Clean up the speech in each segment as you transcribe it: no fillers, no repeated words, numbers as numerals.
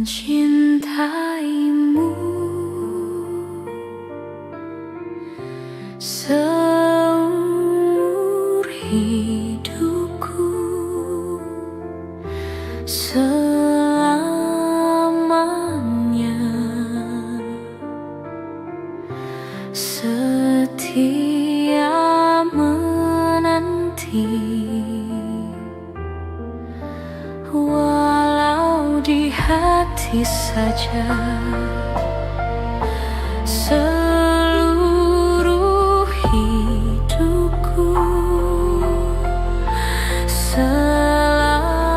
mencintaimu seumur hidupku, selamanya setia menanti. Walau di hati saja seluruh hidupku, selamanya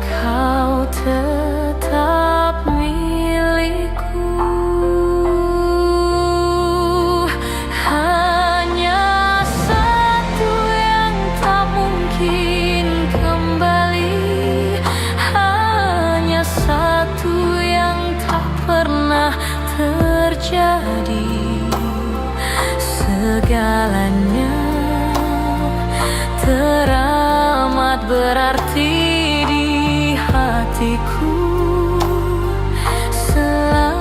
kau tetap milikku. Hanya satu yang tak mungkin kembali, hanya satu yang tak pernah terjadi. Segalanya teramat berarti di hatiku selamanya.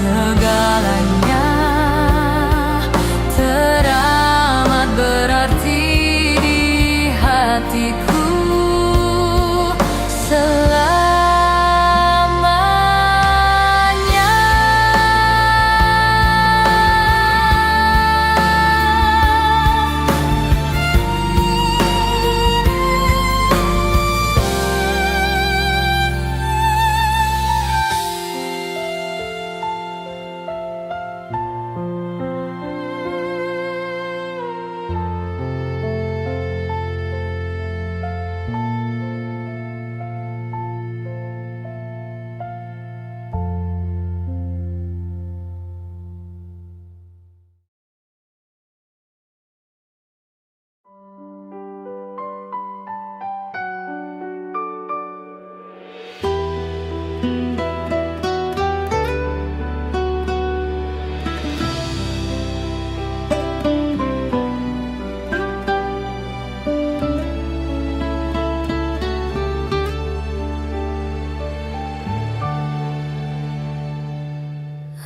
Segalanya teramat berarti di hatiku selamanya.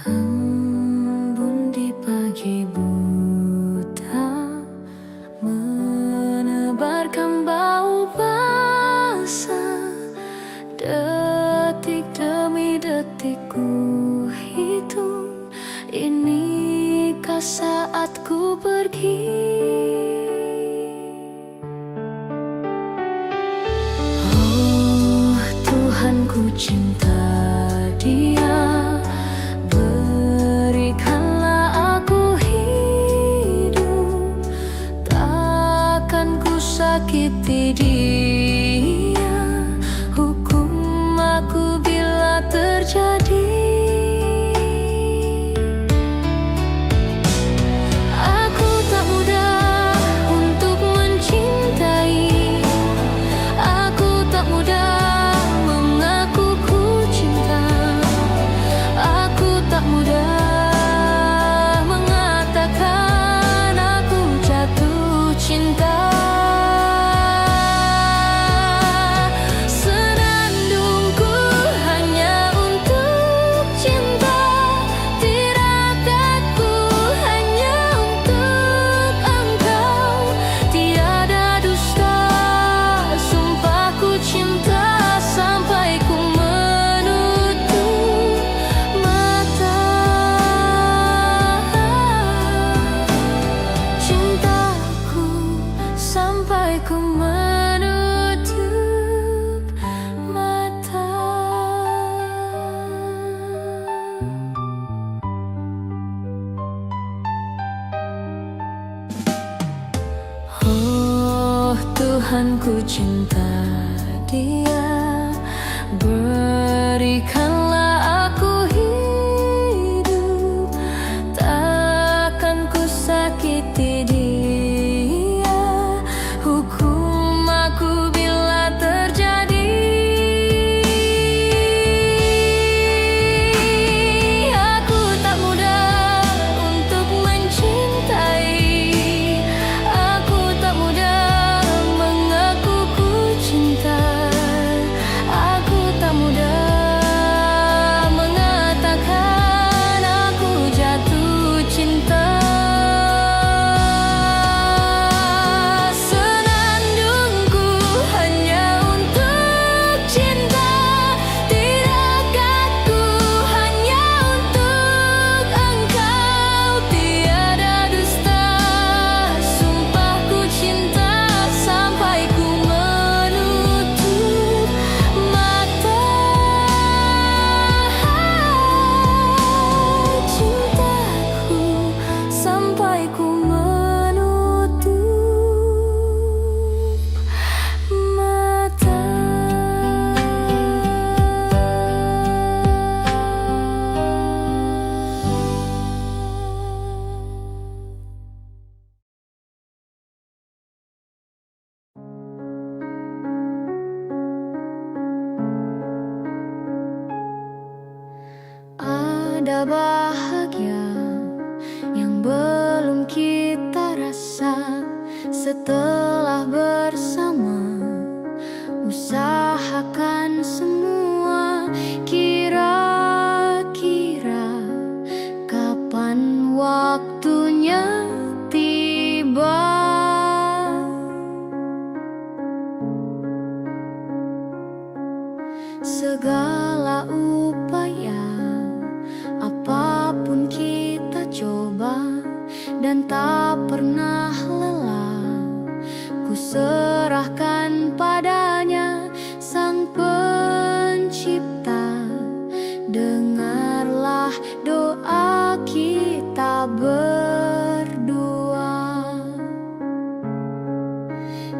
Embun di pagi buta menebarkan bau basah. Detik demi detik ku hitung, inikah saatku pergi? Oh Tuhan, ku cinta dia, berikanlah aku hidup. Takkan ku sakiti dia, hukum aku bila terjadi. Aku tak mudah untuk mencintai, aku tak mudah mengaku ku cinta. sampai ku menutup mata. Oh Tuhan, ku cinta Dia, berikanlah aku hidup, takkan ku sakiti Dia, hukum aku bila terjadi. Aku tak mudah untuk mencintai, aku tak mudah mengaku ku cinta, aku tak mudah mengatakan aku jatuh cinta. Senandungku hanya untuk cinta, tirakatku hanya untuk engkau, tiada dusta, sumpahku cinta sampai ku menutup mata. Cintaku sampai ku menutup mata. Ada bahagia yang belum kita rasa setelah bersama. Usahakan semua, kira-kira kapan waktunya tiba. Segala upaya, apapun kita coba dan tak pernah lelah, ku serahkan padanya Sang Pencipta. Dengarlah doa kita berdua.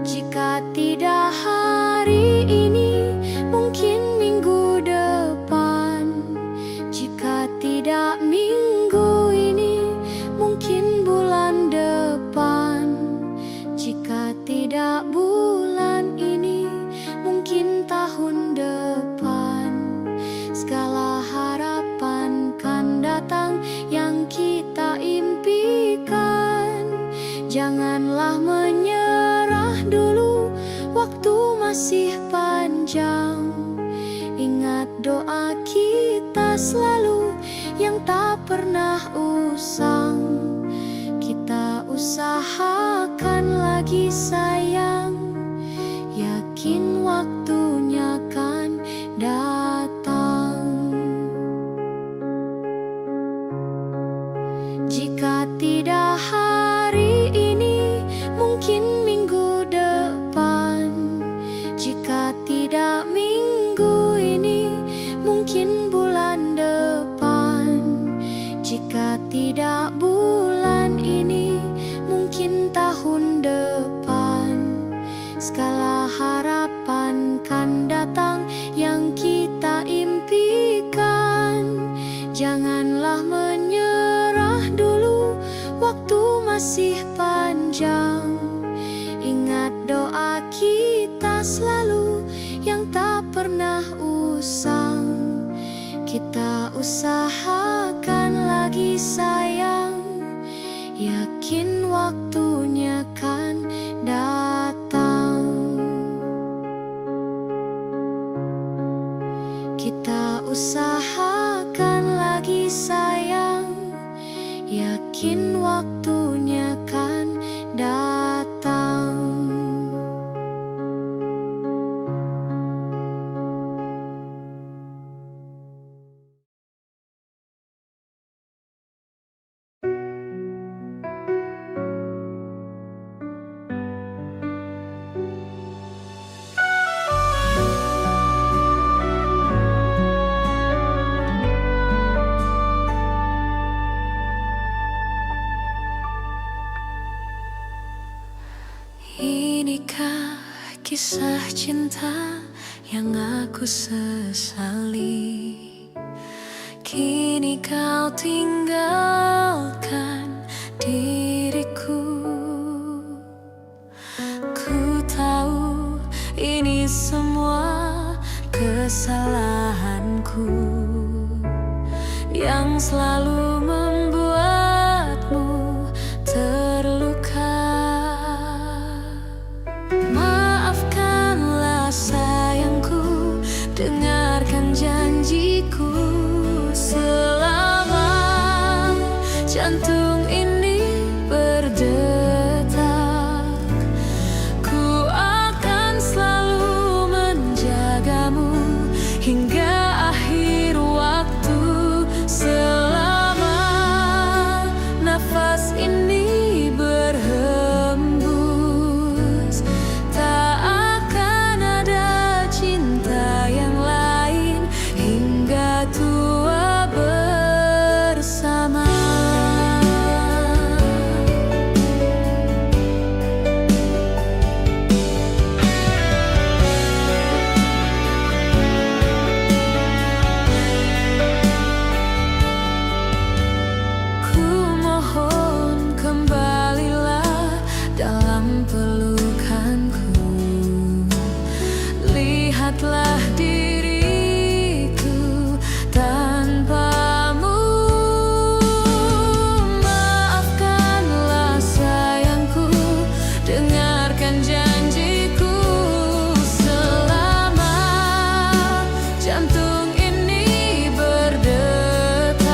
Jika tidak hari ini, mungkin minggu depan. Jika tidak minggu ini, mungkin bulan depan. Jika tidak bulan ini, mungkin tahun depan. Segala harapan kan datang yang kita impikan. Janganlah menyerah dulu, waktu masih panjang. Ingat doa kita selalu yang tak pernah usang. Kita usahakan lagi sayang, yakin waktunya kan datang. Jika tidak hari ini, mungkin minggu depan. Jika tidak minggu ini, mungkin bulan depan. Jika tidak bulan ini, mungkin tahun depan. Segala harapan kan datang yang kita impikan. Janganlah menyerah dulu, waktu masih panjang. Ingat doa kita selalu yang tak pernah usang. Kita usahakan lagi sayang, yakin waktunya kan datang. Kita usahakan lagi sayang, yakin waktunya kan datang. Inikah kisah cinta yang aku sesali? Kini kau tinggalkan diriku. Ku tahu ini semua kesalahanku yang selalu membuatmu terluka. Maafkanlah sayangku, dengarkan janjiku. Selama jantung ini berdetak, ku akan selalu menjagamu hingga akhir waktu. Selama nafas ini berhembus, tak akan ada cinta yang lain hingga tua bersama. Ku mohon kembalilah dalam pelukanku. Lihatlah diriku tanpamu. Maafkanlah sayangku, dengarkan janjiku. Selama jantung ini berdetak,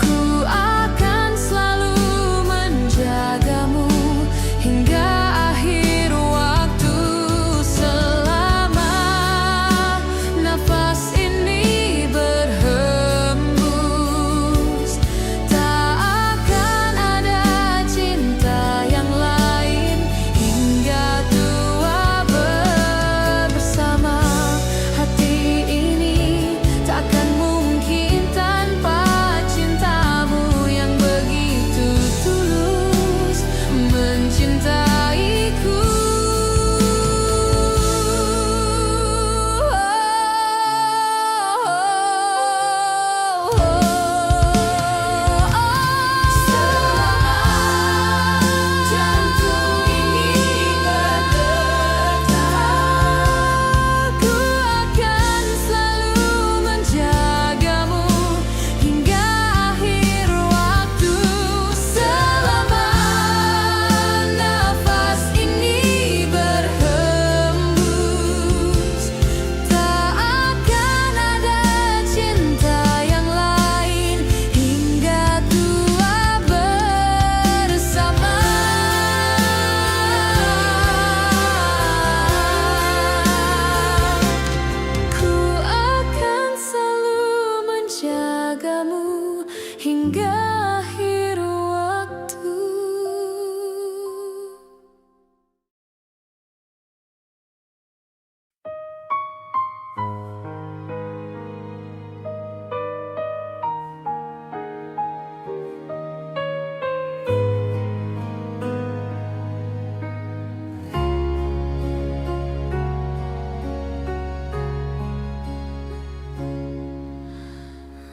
ku akan selalu menjagamu hingga akhir waktu. Selama nafas ini berhembus, tak akan ada cinta yang lain hingga tua bersama. Hati ini takkan mungkin tanpa cintamu yang begitu tulus mencintaiku. Selama jantung ini berdetak, ku akan selalu menjagamu hingga akhir waktu. Selama nafas ini berhembus, tak akan ada cinta yang lain hingga tua bersama. Ku akan selalu menjagamu hingga akhir waktu.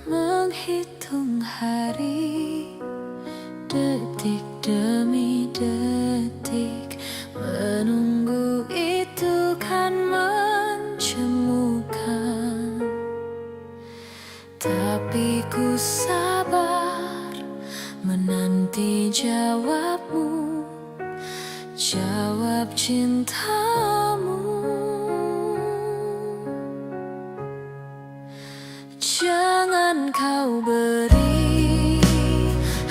Menghitung hari, detik demi detik, menunggu itu kan mencemukan. Tapi ku sabar menanti jawabmu, jawab cintamu. Jangan kau beri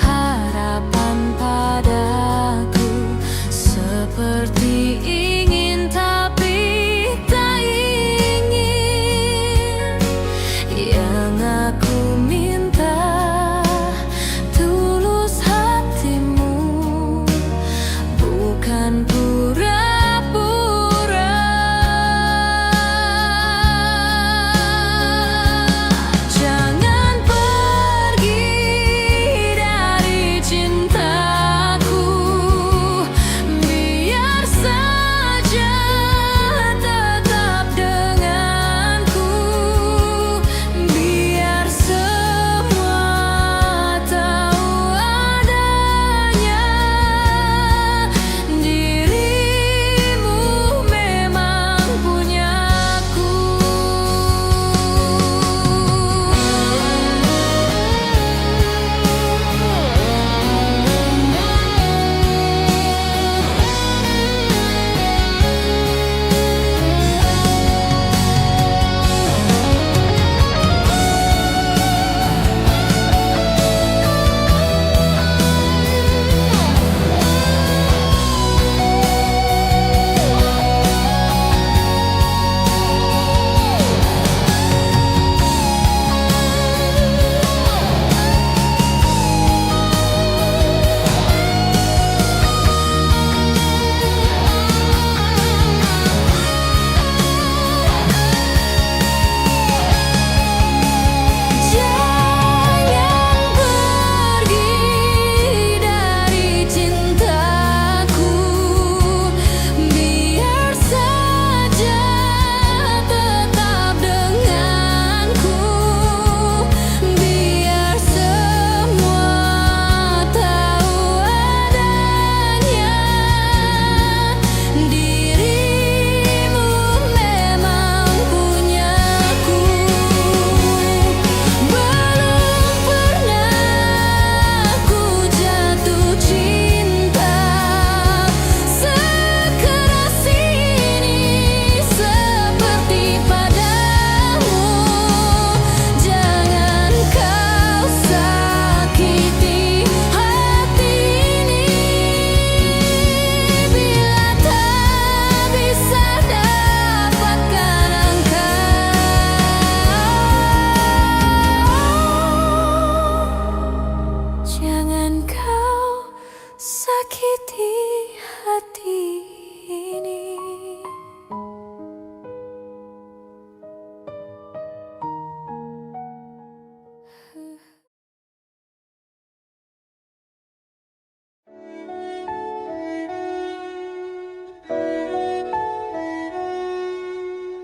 harapan padaku seperti ingin tapi tak ingin. Yang aku minta tulus hatimu, bukan pura-pura.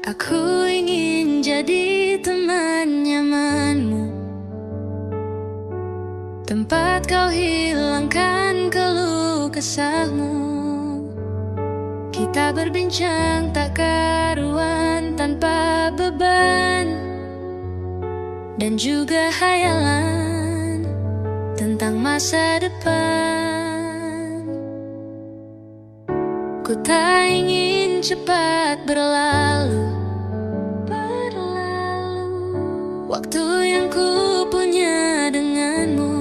Aku ingin jadi teman nyamanmu, tempat kau hilangkan keluh kesahmu. Kita berbincang tak karuan tanpa beban, dan juga hayalan tentang masa depan. Ku tak ingin cepat berlalu waktu yang ku punya denganmu.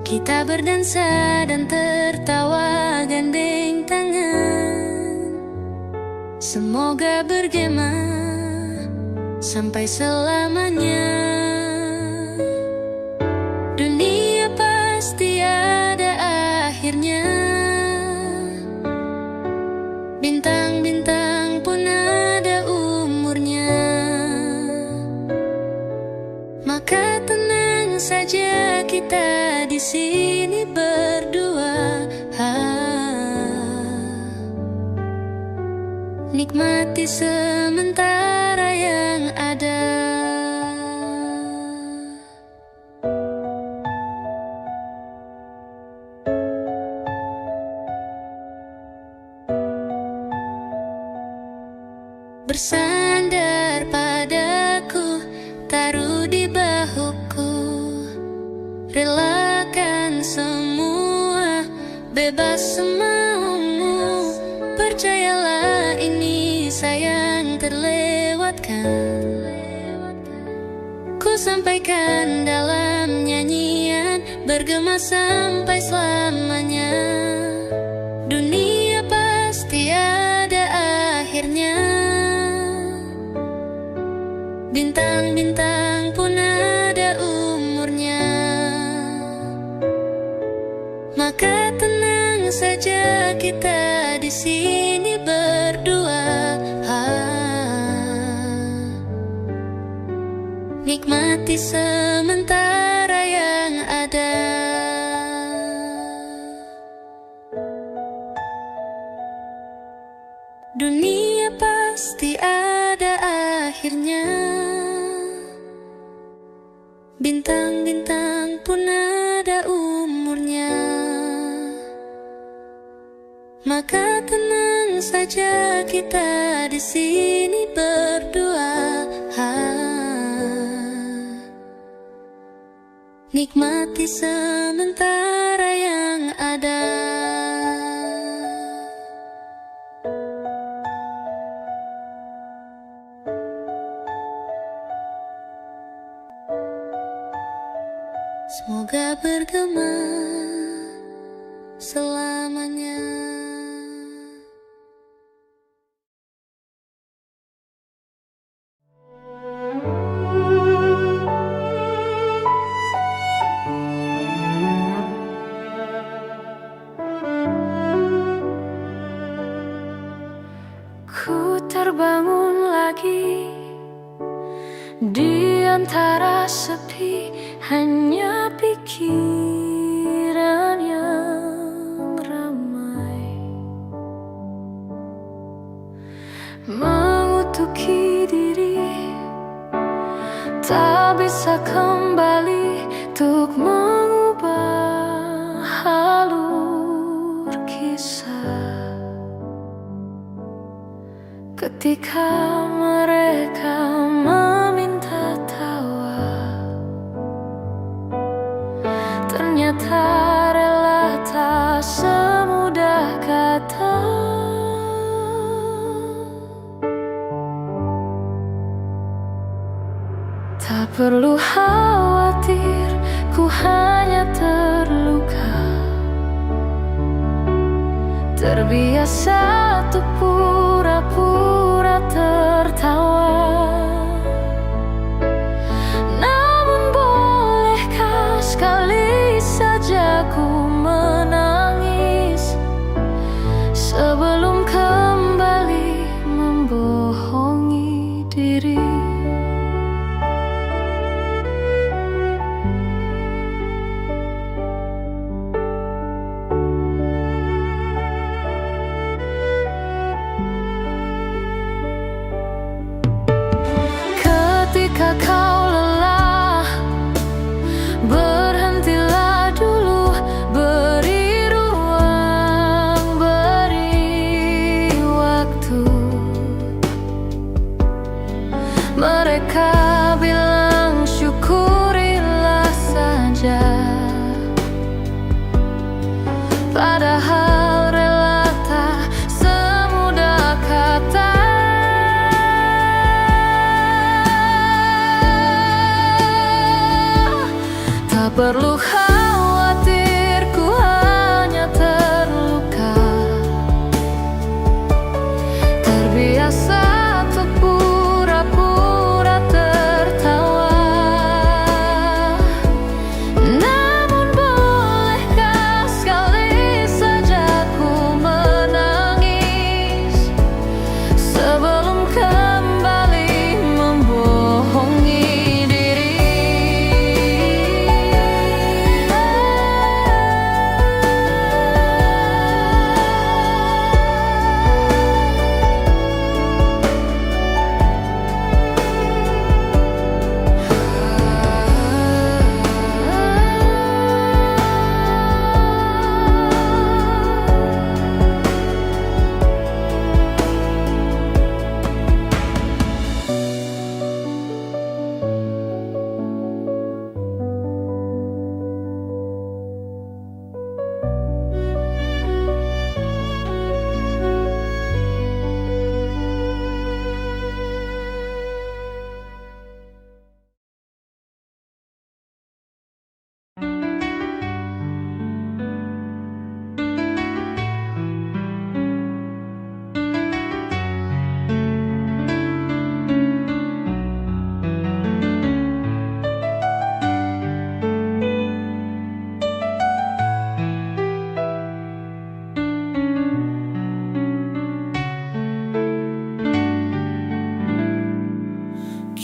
Kita berdansa dan tertawa gandeng tangan. Semoga bergema sampai selamanya. Dunia pasti ada akhirnya. Bintang-bintang pun ada umurnya. Maka tenang saja kita di sini berdua. Nikmati sementara yang ada. Bersandar padaku, taruh di bahuku, relakan semua, bebas semaumu. Percayalah ini sayang terlewatkan. Ku sampaikan dalam nyanyian, bergema sampai selamanya. Dunia pasti ada akhirnya. Bintang-bintang pun ada umurnya. Maka tenang saja kita di sini berdua. Nikmati sementara yang ada. Dunia pasti ada akhirnya. Bintang-bintang pun ada umurnya. Maka tenang saja kita di sini berdua. Nikmati sementara yang ada. Semoga bergema selamanya. Ku terbangun lagi di antara sepi, hanya pikiran yang ramai mengutuki diri, tak bisa kembali untuk mengubah alur kisah. Ketika mereka meminta tawa, ternyata rela tak semudah kata. Tak perlu khawatir, ku hanya terluka, terbiasa untuk pura-pura tertawa. Namun bolehkah sekali saja ku menangis sebelum kembali membohongi diri. perlu khawatir, ku hanya terluka. Terbiasa untuk pura-pura tertawa. Namun bolehkah sekali saja ku menangis sebelum kembali membohongi diri.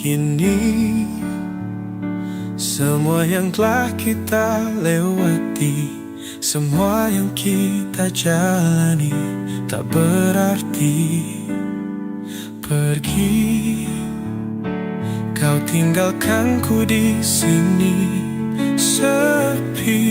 Kini semua yang telah kita lewati, semua yang kita jalani tak berarti. Pergi, kau tinggalkan ku di sini sepi.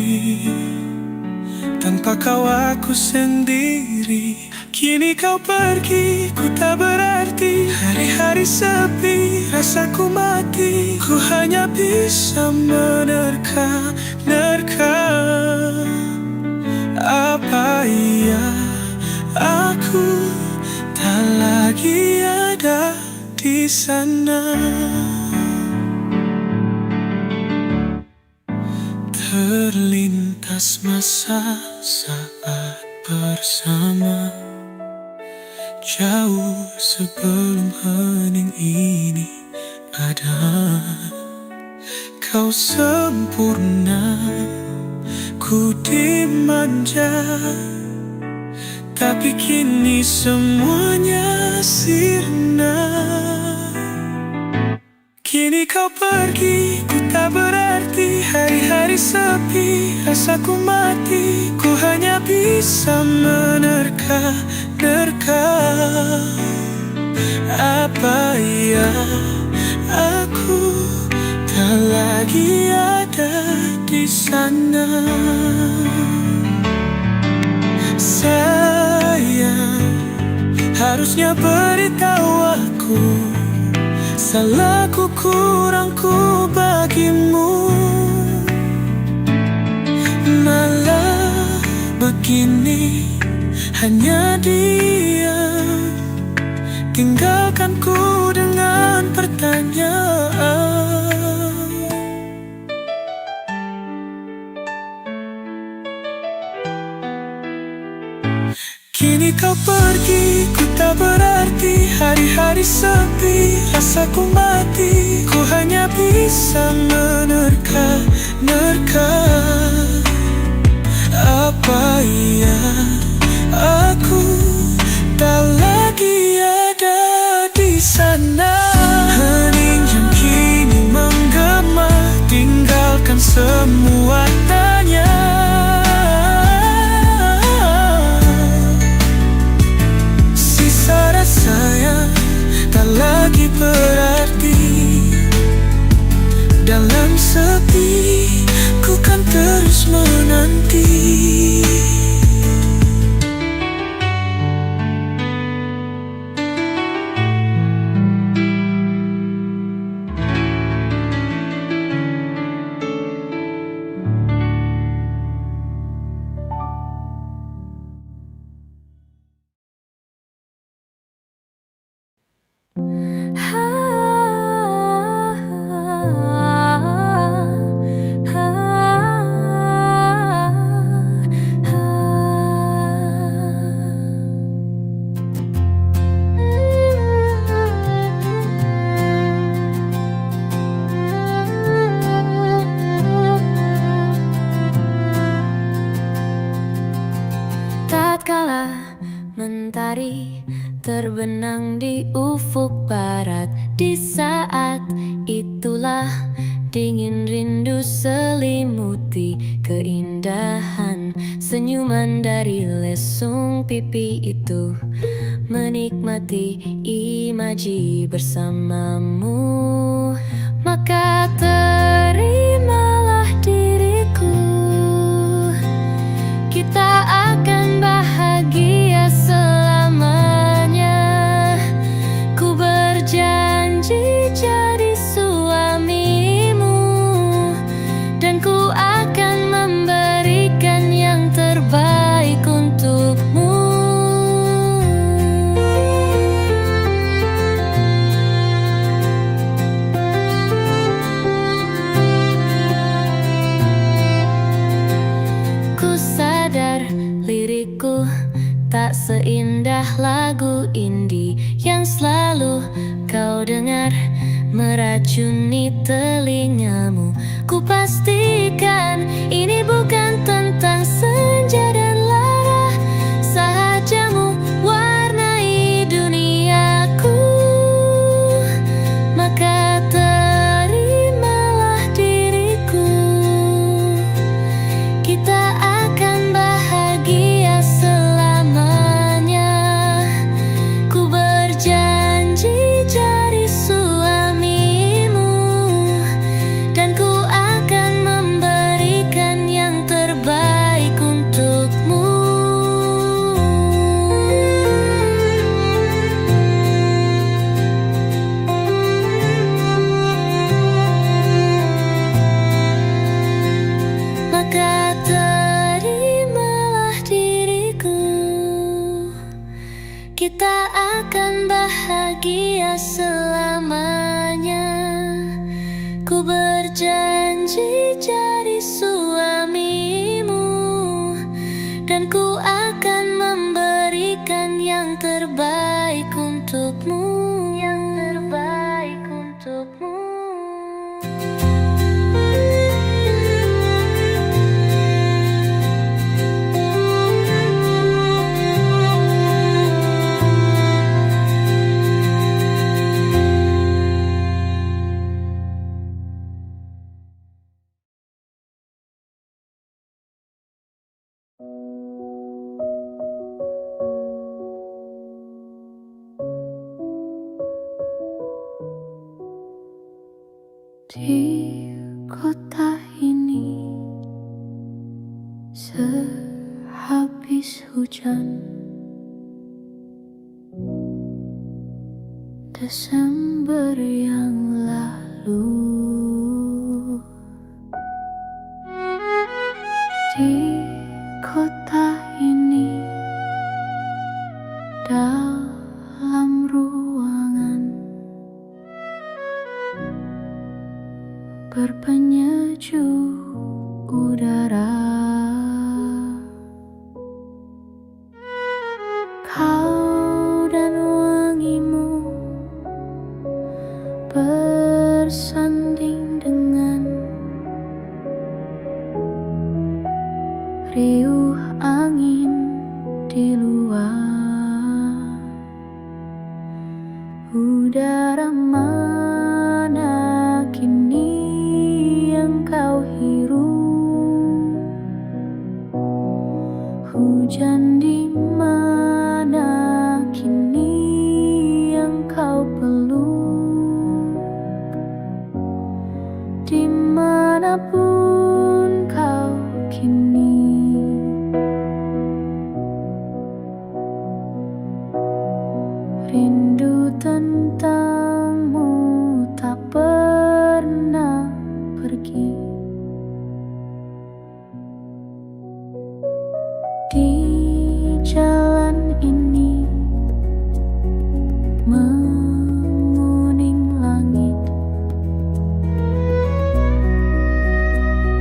Tanpa kau aku sendiri. Kini kau pergi, ku tak berarti. Hari-hari sepi, rasaku mati. Ku hanya bisa menerka-nerka. Apa iya aku tak lagi ada di sana? Terlintas masa saat bersama, jauh sebelum hening ini ada. Kau sempurna, ku dimanja, tapi kini semuanya sirna. Kini kau pergi, ku tak berarti. Hari-hari sepi, rasaku mati. Ku hanya bisa menerka-nerka. Apa iya aku tak lagi ada di sana? Sayang, harusnya beritahu aku. Salahku, kurangku bagimu. Malah begini, hanya diam, tinggalkan ku dengan pertanyaan. Kini kau pergi, ku tak berarti. Hari-hari sepi, rasaku mati. Ku hanya bisa menerka-nerka. Apa iya aku tak lagi ada di sana? Hening yang kini menggema, tinggalkan semua tanya. Sayang tak lagi berarti. Dalam sepi, ku kan terus menanti. ketika mentari terbenam di ufuk barat. Di saat itulah dingin rindu selimuti keindahan senyuman dari lesung pipi itu. Menikmati imaji bersamamu, maka terimalah diriku. Kita akan bahagia selamanya. Ku berjanji jadi suamimu, dan ku akan memberikan yang terbaik untukmu. Ku sadar lirikku tak seindah lagu indie yang selalu kau dengar meracuni telingamu. Ku pastikan ini bukan tentang senja dan lara sahajamu warnai duniaku. Maka terimalah diriku. Kita akan bahagia selamanya. Ku berjanji jadi suamimu, dan ku akan memberikan yang terbaik untukmu. Maka terimalah diriku. Kita akan bahagia selamanya. Ku berjanji jadi suamimu, dan ku akan memberikan yang terbaik untukmu. Yang terbaik untukmu. Di kota ini sehabis hujan Desember yang lalu, di kota ini dalam ruangan berpenyejuk udara, kau dan wangimu bersanding dengan riuh angin di luar. Udara mana kini yang kau hirup? Hujan di mana kini yang kau peluk? Dimanapun kau kini, rindu tentangmu tak pernah pergi. Di jalan ini menguning langit,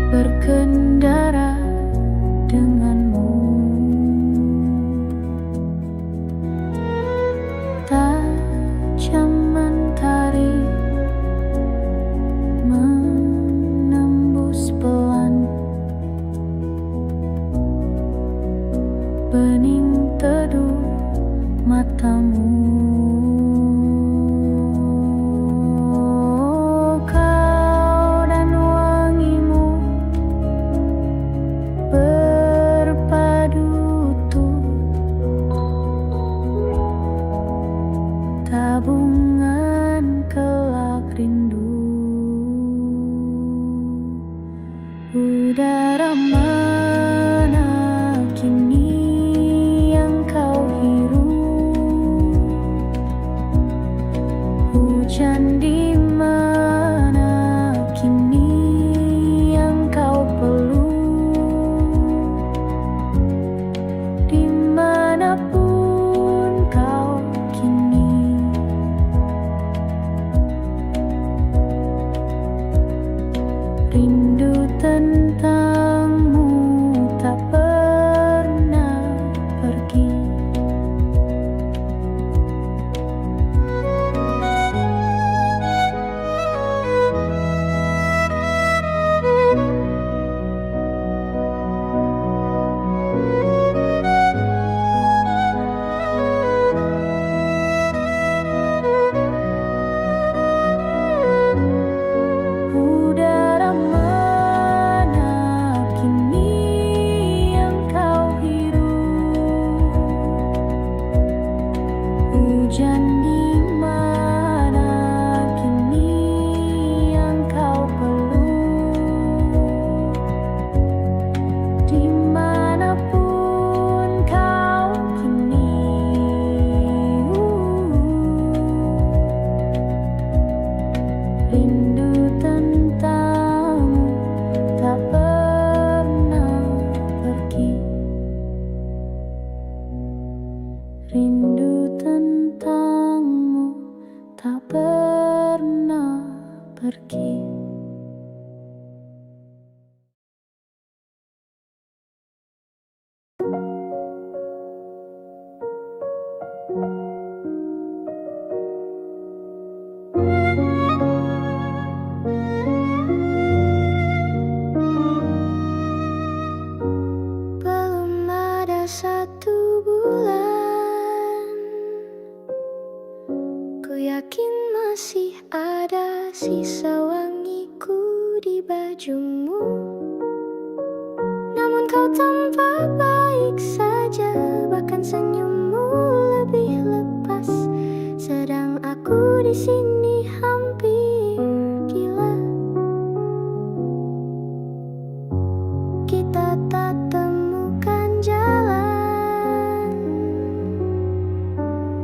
berkendara denganmu. Tajam mentari menembus pelan bening tabungan kelak rindu. Udara mana kini yang kau hirup? Hujan di mana kini yang kau peluk? Dimanapun kau kini, rindu tentangmu tak pernah pergi. Udara mana kini yang kau hirup? Hujan di mana kini yang kau peluk? Dimanapun kau kini, rindu tentangmu tak pernah pergi. Rindu tentangmu tak pernah pergi. Belum ada 1 bulan, ku yakin masih ada sisa wangiku di bajumu. Namun kau tampak baik saja, bahkan senyummu lebih lepas. Sedang aku di sini hampir gila. Kita tak temukan jalan,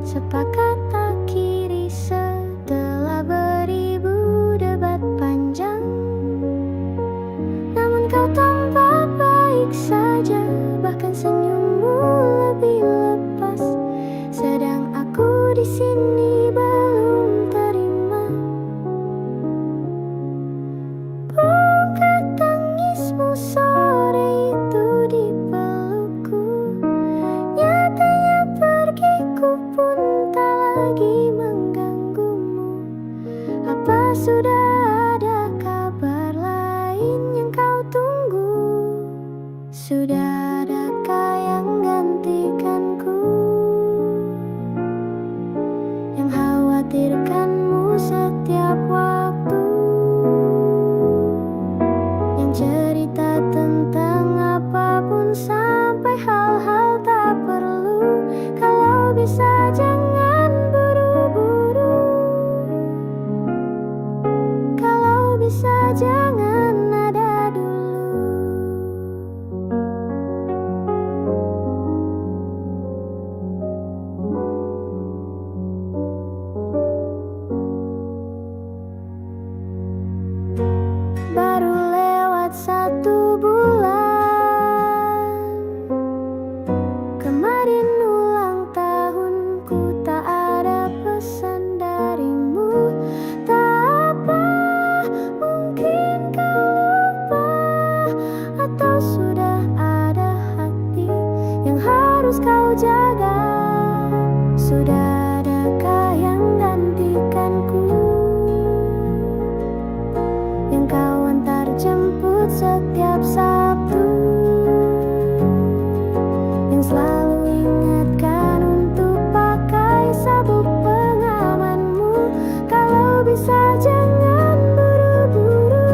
sepakat akhiri setelah beribu debat panjang. Namun kau tampak baik saja, bahkan senyummu lebih lepas. Sedang aku di sini belum terima. Bukan tangismu sore itu di pelukku, nyatanya pergiku pun tak lagi mengganggumu. Apa sudah ada kabar lain yang kau tunggu? Sudah adakah yang gantikanku, yang khawatirkanmu setiap waktu, yang cerita tentang apapun sampai hal-hal tak perlu? Kalau bisa jangan buru-buru, kalau bisa jangan ada dulu. Baru lewat 1 bulan, kemarin ulang tahunku, tak ada pesan darimu. Tak apa, mungkin kau lupa, atau sudah ada hati yang harus kau jaga. Sudah adakah yang gantikanku, yang kau antar jemput setiap Sabtu, yang selalu ingatkan untuk pakai sabuk pengamanmu? Kalau bisa jangan buru-buru.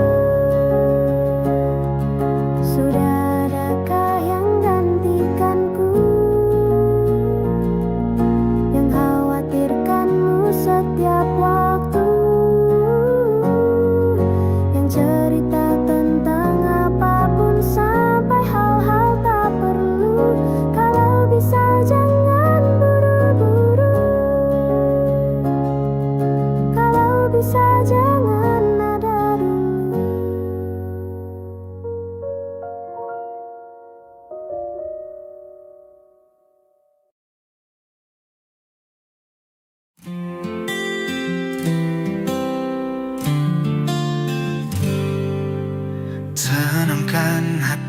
Sudah adakah yang gantikanku, yang khawatirkanmu setiap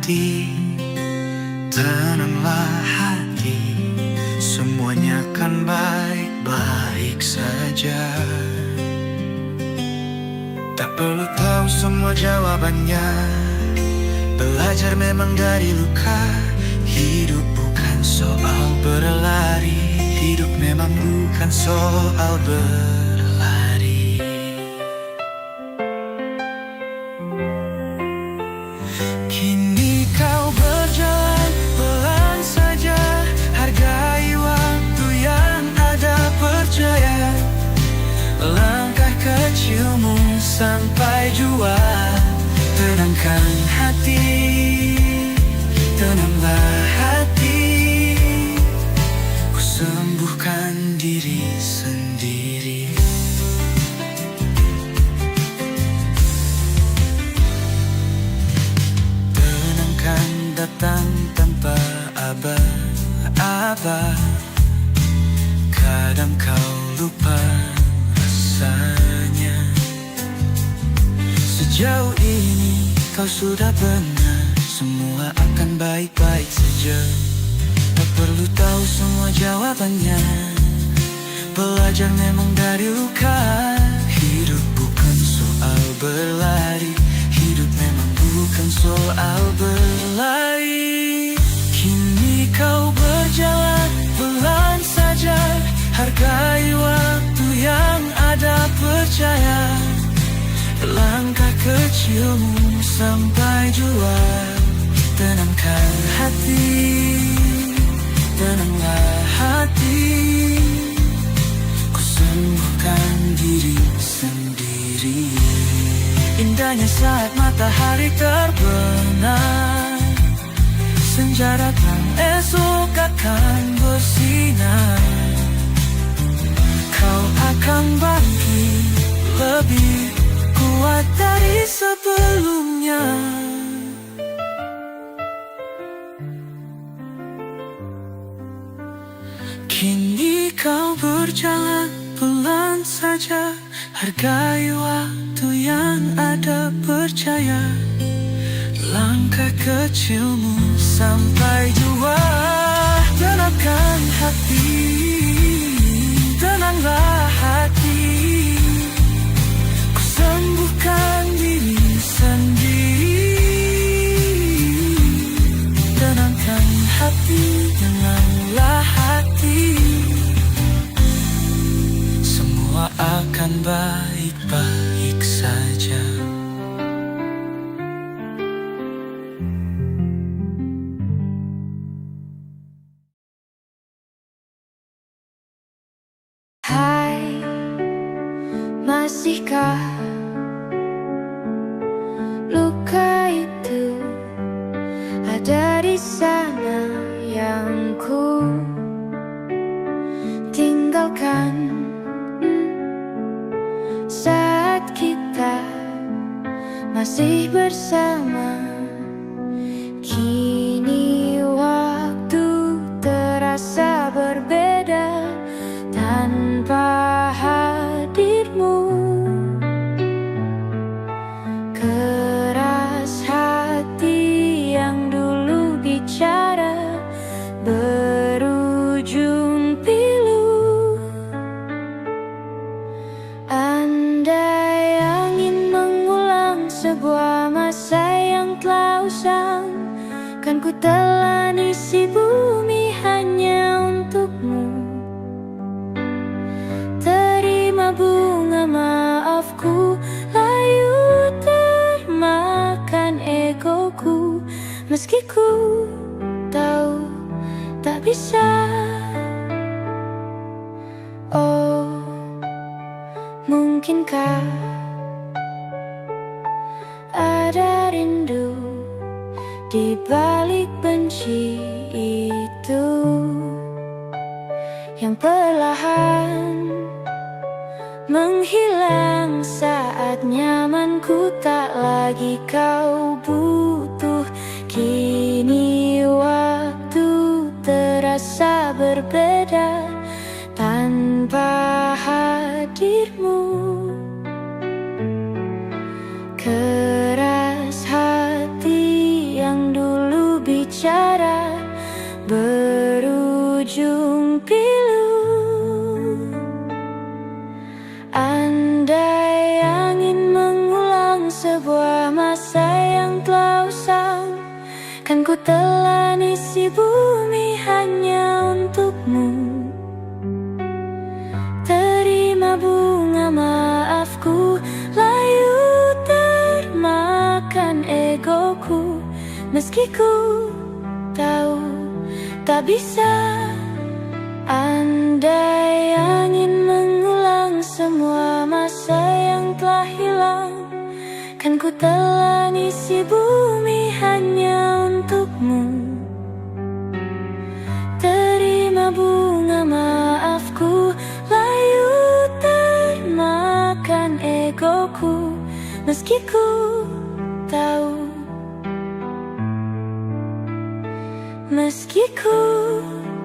hati, tenanglah hati, semuanya kan baik-baik saja. Tak perlu tahu semua jawabannya, belajar memang dari luka. Hidup bukan soal berlari, hidup memang bukan soal berlari. Kini kau berjalan pelan saja, hargai waktu yang ada, percaya langkah kecilmu sampai jua. Tenangkan hati, tenanglah hati, ku sembuhkan diri sendiri. Tenangkan datang tanpa aba-aba, kadang kau lupa rasanya. Sejauh ini kau sudah benar, semua akan baik-baik saja. Tak perlu tahu semua jawabannya, belajar memang dari luka. Hidup bukan soal berlari, hidup memang bukan soal berlari. Kini kau berjalan pelan saja, hargai waktu yang ada, percaya langkah kecilmu sampai jua. Tenangkan hati, tenanglah hati, ku sembuhkan diri sendiri. Indahnya saat matahari terbenam, senja datang esok akan bersinar. Kau akan bangkit lebih kuat dari sebelumnya. Kini kau berjalan pelan saja, hargai waktu yang ada, percaya langkah kecilmu sampai jua. Tenangkan hati, tenanglah hati, ku sembuhkan diri sendiri. Tenangkan hati, tenanglah hati, semua akan baik-baik saja. Hai, masihkah luka itu ada di sana yang ku tinggalkan saat kita masih bersama? Kini waktu terasa berbeda tanpa hadirmu. Keras hati yang dulu bicara berujung pilu. Andai angin mengulang sebuah masa yang telah usang, kan ku telan isi bumi hanya untukmu. Terima bunga maafku, layu termakan egoku, meski ku tahu tak bisa. Oh, mungkinkah ada rindu di balik benci itu yang perlahan menghilang saat nyamanku tak lagi kau butuh. Kini waktu terasa berbeda tanpa hadirmu. Keras hati yang dulu bicara berujung pilu. Andai angin mengulang sebuah masa yang telah usang, kan ku telan isi bumi hanya untukmu. Terima bunga maafku, layu termakan egoku, meski ku tahu tak bisa. Andai angin mengulang semua masa yang telah hilang, kan ku telan isi bumi hanya untukmu. Terima bunga maafku, layu termakan egoku, meski ku tahu, meski ku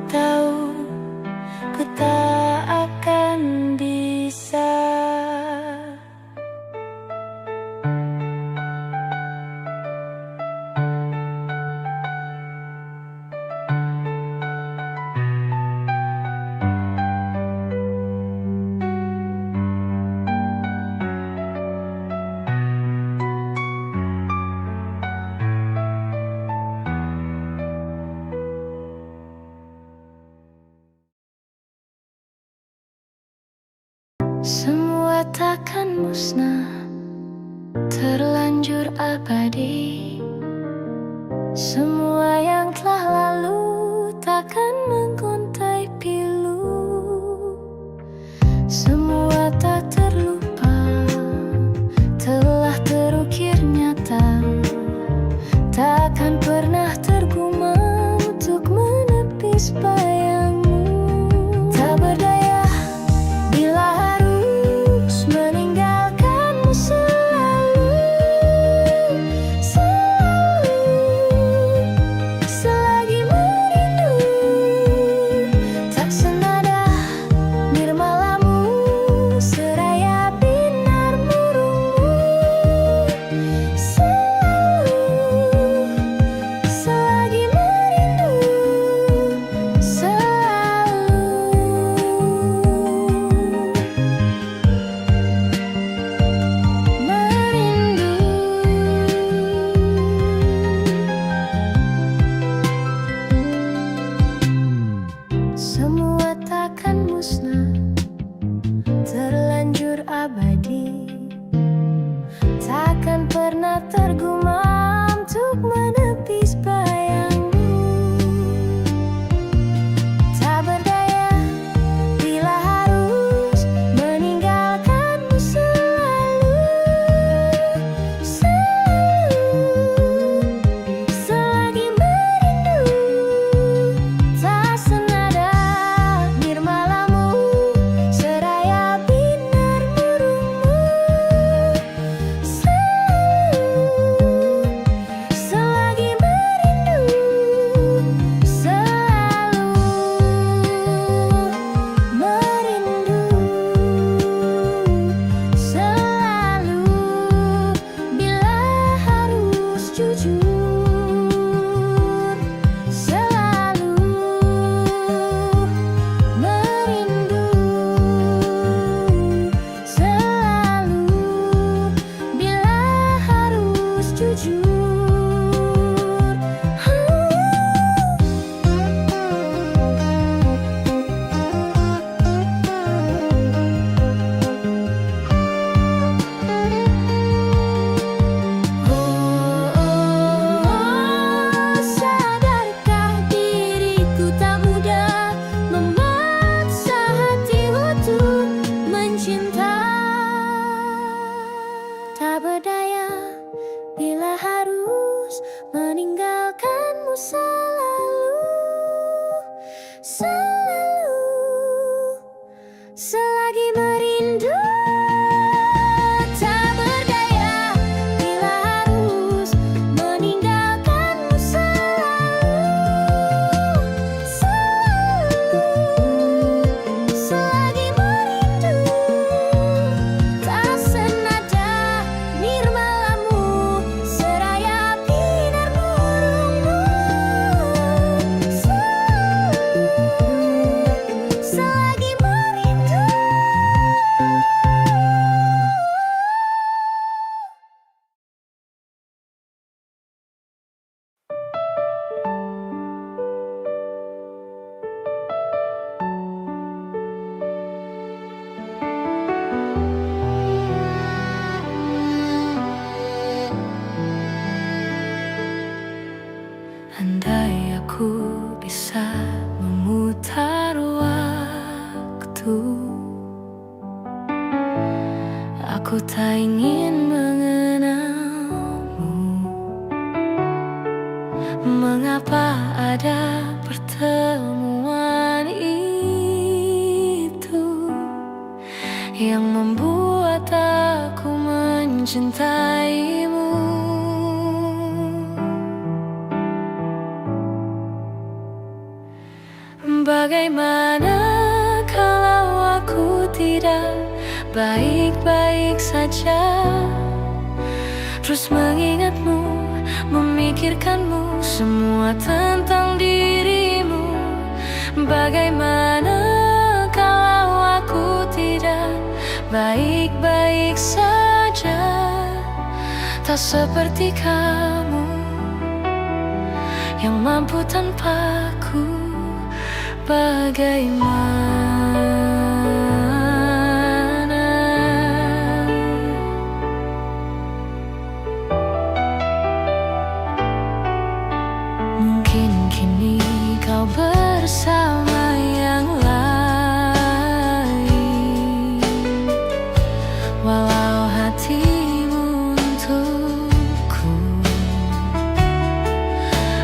tahu, ku tak akan bisa. Semua takkan musnah, terlanjur abadi. Semua yang telah lalu takkan mengontai pilu. Semua tak terlupa, telah terukir nyata, takkan pernah tergumam untuk menepis bayangmu. Tak berdaya bila harus meninggalkanmu selalu, selalu, selagi Aku tak ingin mengenalmu. Mengapa ada pertemuan itu yang membuat aku mencintaimu? Bagaimana kalau aku tidak baik-baik saja, terus mengingatmu, memikirkanmu, semua tentang dirimu? Bagaimana kalau aku tidak baik-baik saja, tak seperti kamu yang mampu tanpaku? Bagaimana? Mungkin kini kau bersama yang lain, walau hatimu untukku.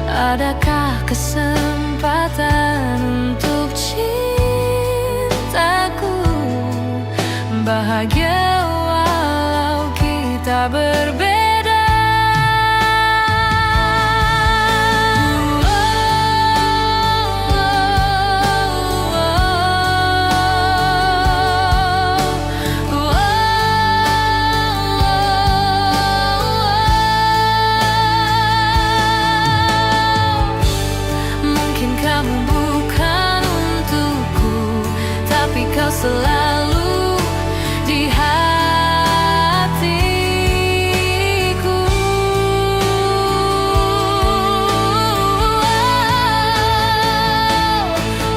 Adakah kesempatan untuk cintaku bahagia walau kita berbeda? Kau selalu di hatiku.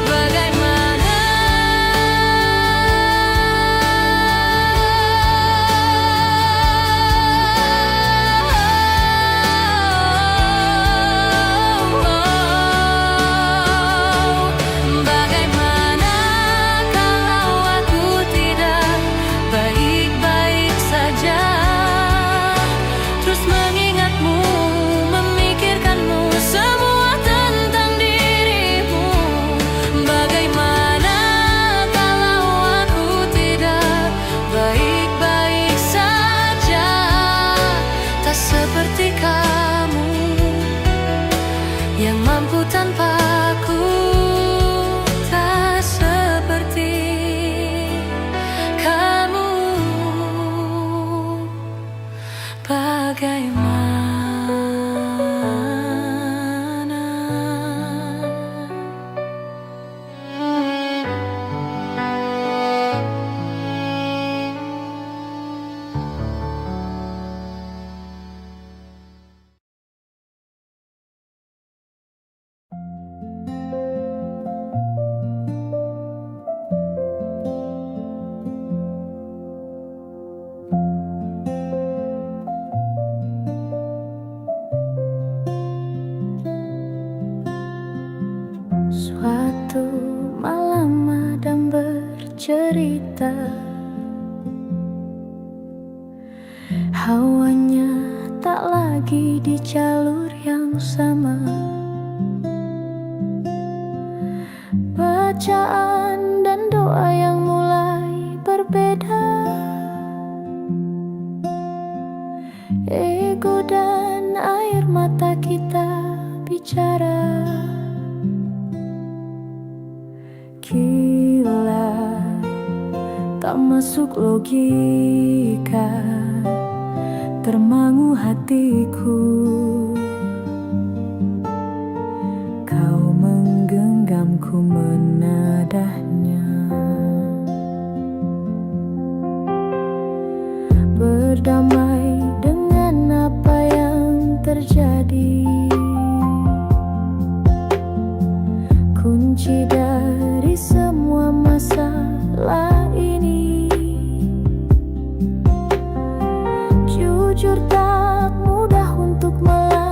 Bagaimana? Seperti kamu yang mampu tanpaku, tak seperti kamu. Bagaimana? Suatu malam Adam bercerita, hawanya tak lagi di jalur yang sama. Bacaan dan doa yang mulai berbeda. Ego dan air mata kita bicara. Gila, tak masuk logika, termangu hatiku. Kau menggenggamku menadahnya, berdamai dengan apa yang terjadi. Kunci dari semua masalah ini, jujur tak mudah untuk melakukan.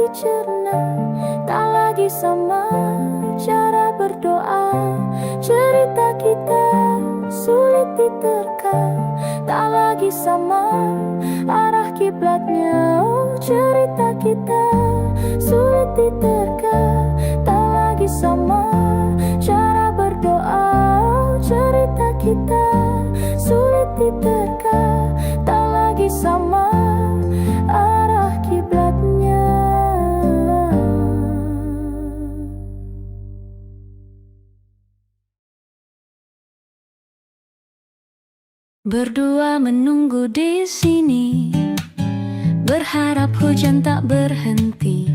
dicerna, tak lagi sama cara berdoa. Cerita kita sulit diterka, tak lagi sama arah kiblatnya. Oh, cerita kita sulit diterka, tak lagi sama cara berdoa. Oh, cerita kita sulit diterka, tak lagi sama arah kiblatnya. Berdua menunggu di sini, berharap hujan tak berhenti.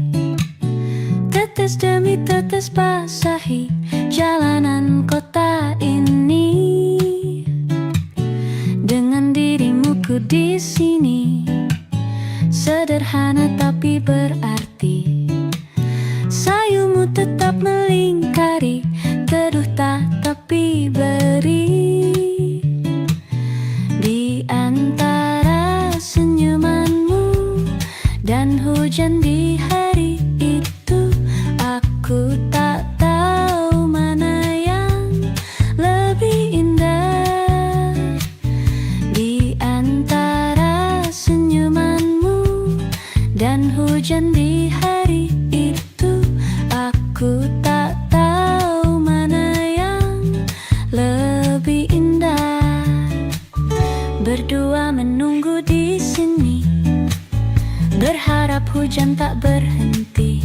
Tetes demi tetes basahi jalanan kota ini. Dengan dirimu ku di sini, sederhana tapi berarti. Sayumu tetap melingkari, teduh tak tapi beri. Di antara senyumanmu dan hujan di hari itu, aku tak tahu mana yang lebih indah. Di antara senyumanmu dan hujan di hari itu, aku tak tahu mana yang lebih indah. Berdua menunggu di sini, berharap hujan tak berhenti.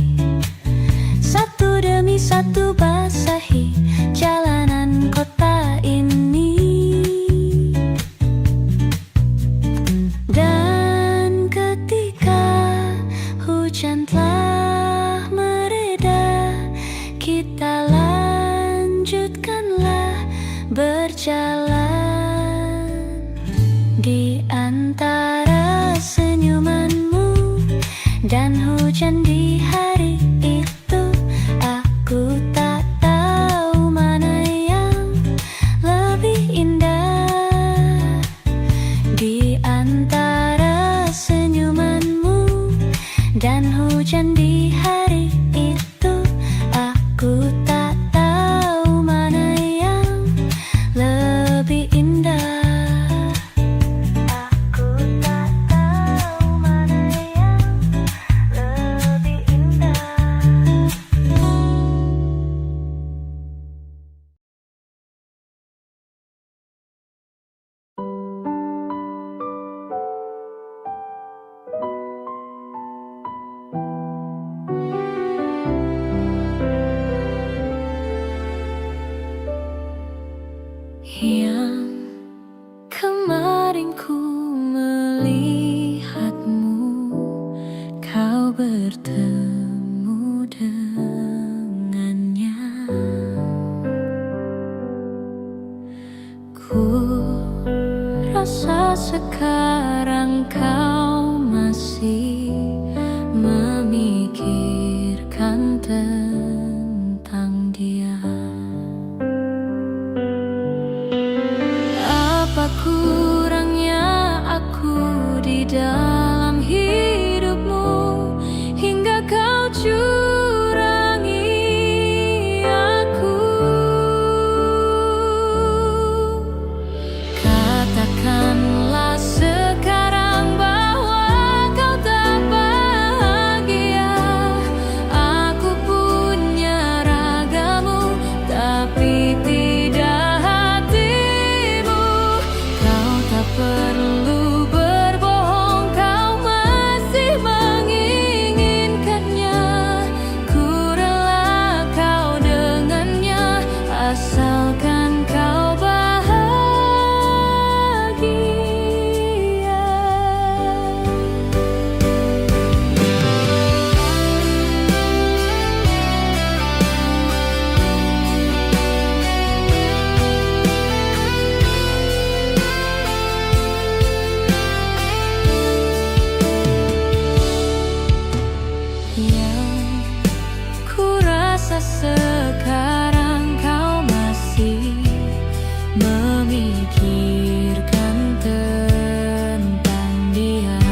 Satu demi satu basahi jalanan kota ini. Dan ketika hujan telah mereda, kita lanjutkanlah berjalan. Di antara senyumanmu dan hujan di hari itu, aku tak tahu mana yang lebih indah. Di antara senyumanmu dan hujan di hari itu, aku tak tahu mana yang lebih indah. Yang kemarin ku melihatmu, kau bertemu dengannya. Ku rasa sekarang kau masih memikirkan tentang dia. Apa kurangnya aku di dalam hidupmu, hingga kau curangi aku. Katakanlah sekarang bahwa kau tak bahagia. Aku punya ragamu, tapi tidak perlu berbohong, kau masih menginginkannya. Ku rela kau dengannya, asalkan kau bahagia. Sekarang kau masih memikirkan tentang dia.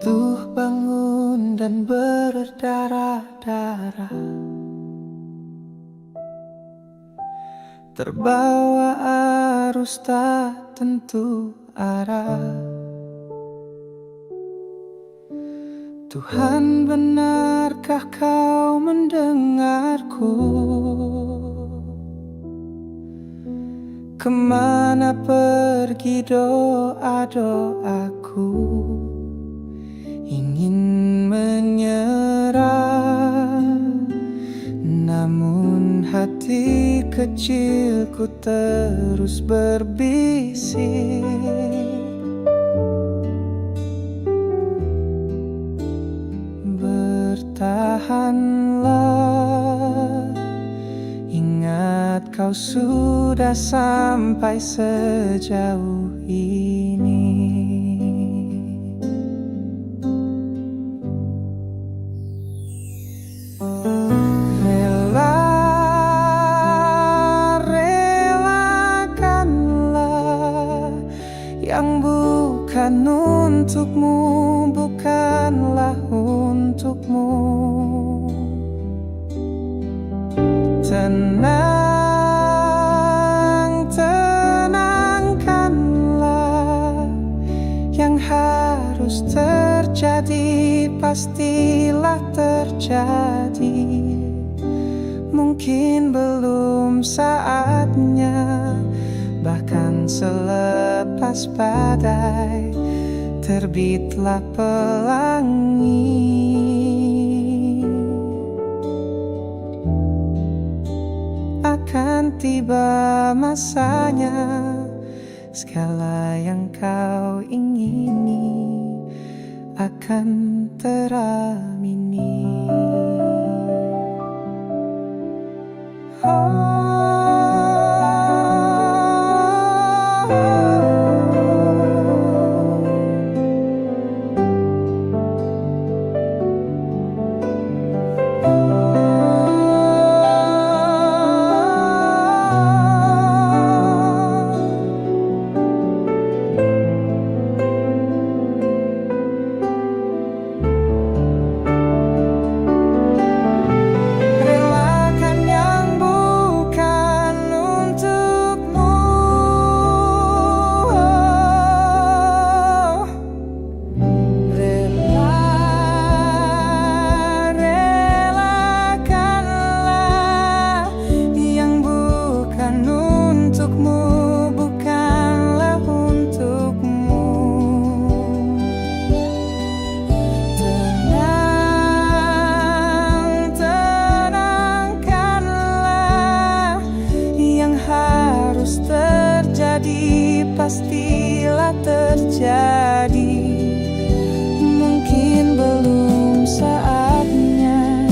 jatuh bangun dan berdarah-darah, terbawa arus tak tentu arah. Tuhan, benarkah kau mendengarku? Kemana pergi doa-doaku? Ingin menyerah, namun hati kecilku terus berbisik. Bertahanlah, ingat kau sudah sampai sejauh ini. Relakanlah yang bukan untukmu, bukanlah untukmu. Tenang, tenangkanlah, yang harus terjadi pastilah terjadi. Mungkin belum saatnya, bahkan selepas badai terbitlah pelangi. Akan tiba masanya, segala yang kau ingini akan teramini. Pastilah terjadi. Mungkin belum saatnya,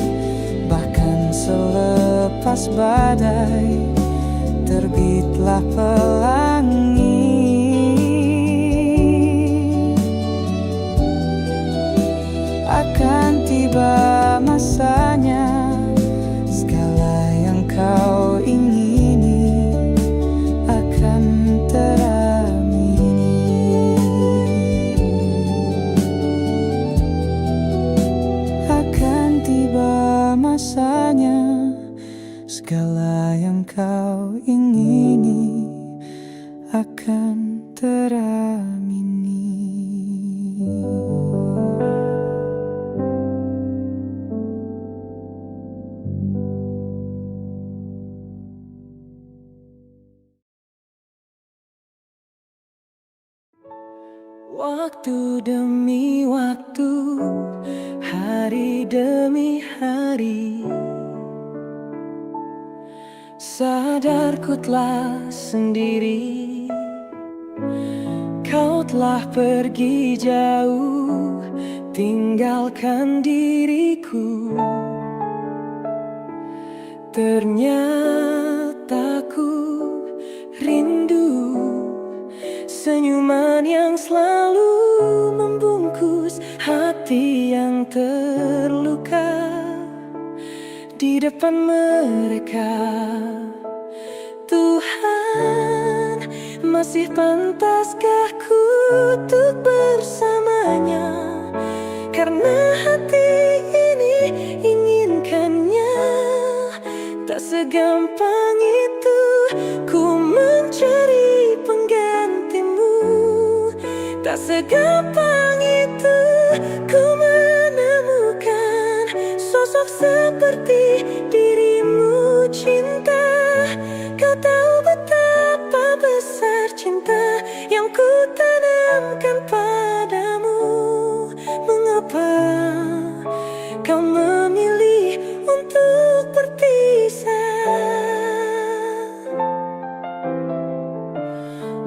bahkan selepas badai terbitlah pelangi. Akan tiba masanya, segala yang kau ingini akan teramini. Akan tiba masanya, segala yang kau ingini akan teramini. Waktu demi waktu, hari demi hari, sadarku telah sendiri. Kau telah pergi jauh, tinggalkan diriku. Ternyata ku rindu senyuman yang selalu membungkus hati yang terluka di depan mereka. Tuhan, masih pantaskah ku untuk bersamanya segampang itu ku menemukan sosok seperti dirimu, cinta. Kau tahu betapa besar cinta yang ku tanamkan padamu. Mengapa kau memilih untuk berpisah?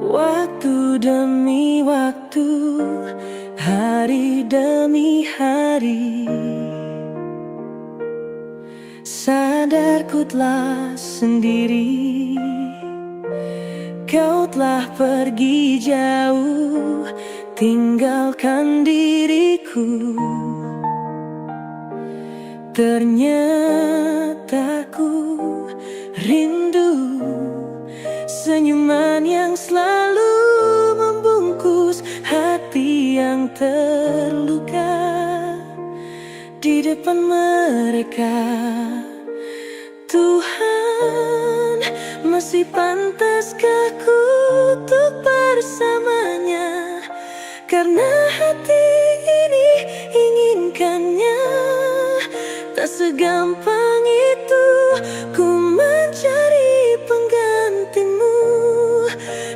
Waktu demi waktu, hari demi hari, sadar ku telah sendiri. Kau telah pergi jauh, tinggalkan diriku. Ternyata ku rindu senyuman yang selalu membungkus hati yang terluka. Di depan mereka, Tuhan, masih pantaskah ku untuk bersamanya? Karena hati ini inginkannya. Tak segampang itu ku mencari penggantimu.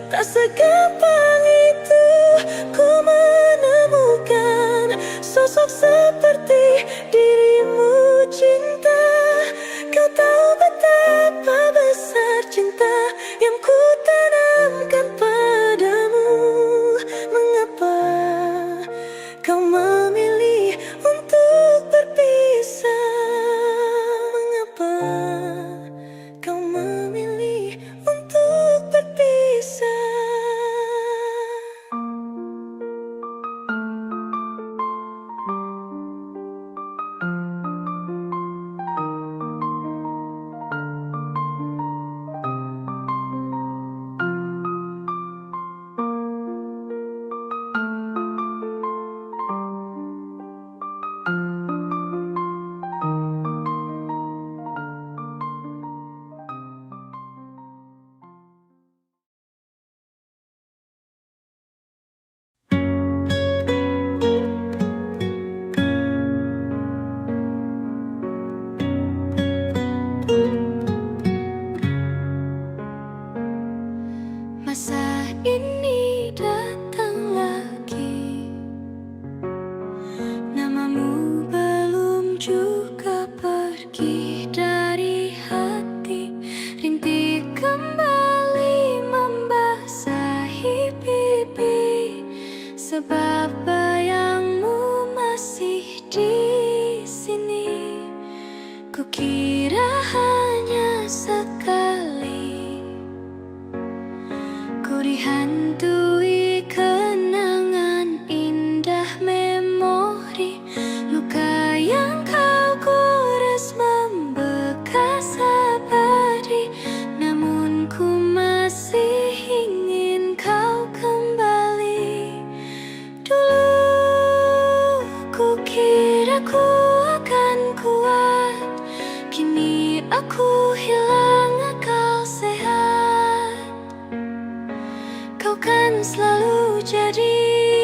Tak segampang itu ku menemukan sosok seperti dirimu, cinta. Kau tahu betapa besar cinta yang ku tanamkan padamu. Mengapa kau memilih untuk berpisah? Mengapa kau memilih untuk berpisah? Masa ini datang lagi, namamu belum juga pergi dari hati. Rintik kembali membasahi pipi, sebab bayangmu masih di sini. Kukira hanya sekali ku dihantui kenangan indah memori. Luka yang kau gores membekas abadi, namun ku masih ingin kau kembali. Dulu ku kira ku akan kuat, kini aku hilang akal sehat. Kau kan selalu jadi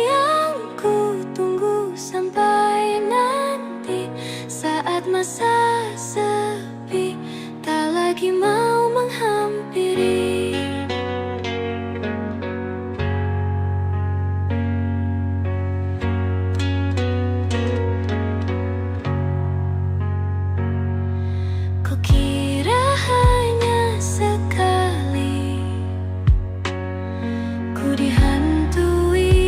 yang ku tunggu sampai nanti. Saat masa sepi tak lagi mau menghampiri. Kukira hanya sekali ku dihantui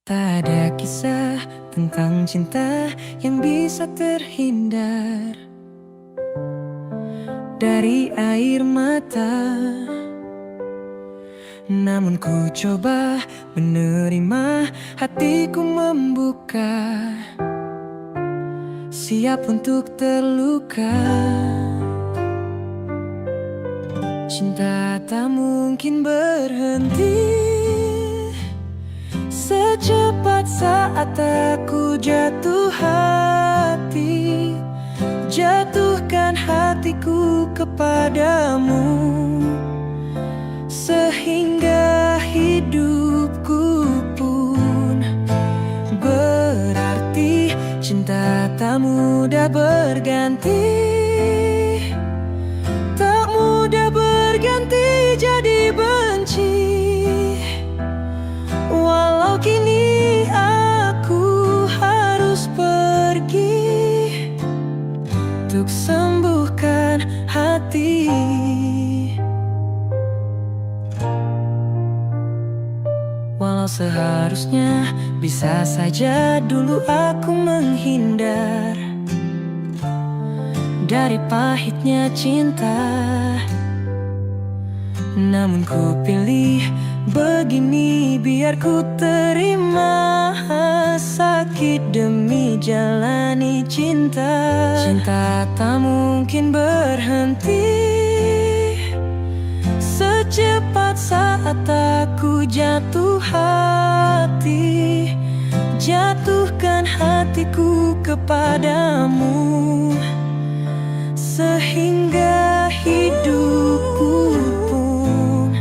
Tak ada kisah tentang cinta yang bisa terhindar dari air mata. Namun ku coba menerima, hatiku membuka, siap untuk terluka. Cinta tak mungkin berhenti. Secepat saat aku jatuh hati, jatuhkan hatiku kepadamu, sehingga hidupku pun berarti. Cinta tak mudah berganti, tak mudah berganti jadi benci. Walau kini aku harus pergi untuk sembuhkan hati. Walau seharusnya bisa saja dulu aku menghindar dari pahitnya cinta, namun ku pilih begini, biar ku terima sakit demi jalani cinta. Cinta tak mungkin berhenti. Secepat saat aku jatuh hati, jatuhkan hatiku kepadamu, sehingga hidupku pun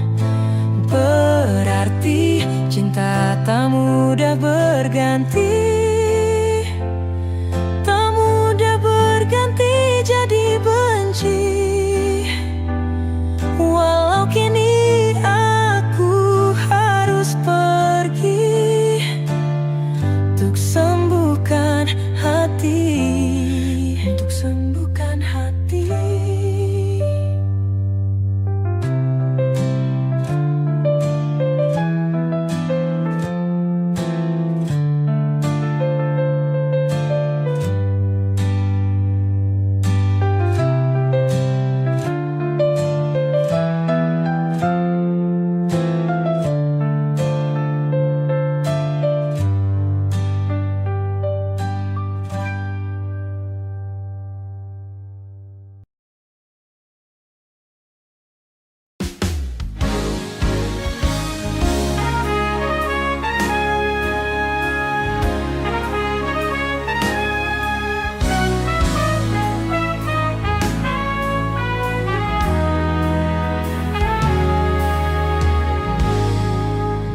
berarti. Cinta tak mudah berganti, tak mudah berganti jadi benci. Walau kini aku harus pergi untuk sembuhkan hati, untuk sembuhkan hati.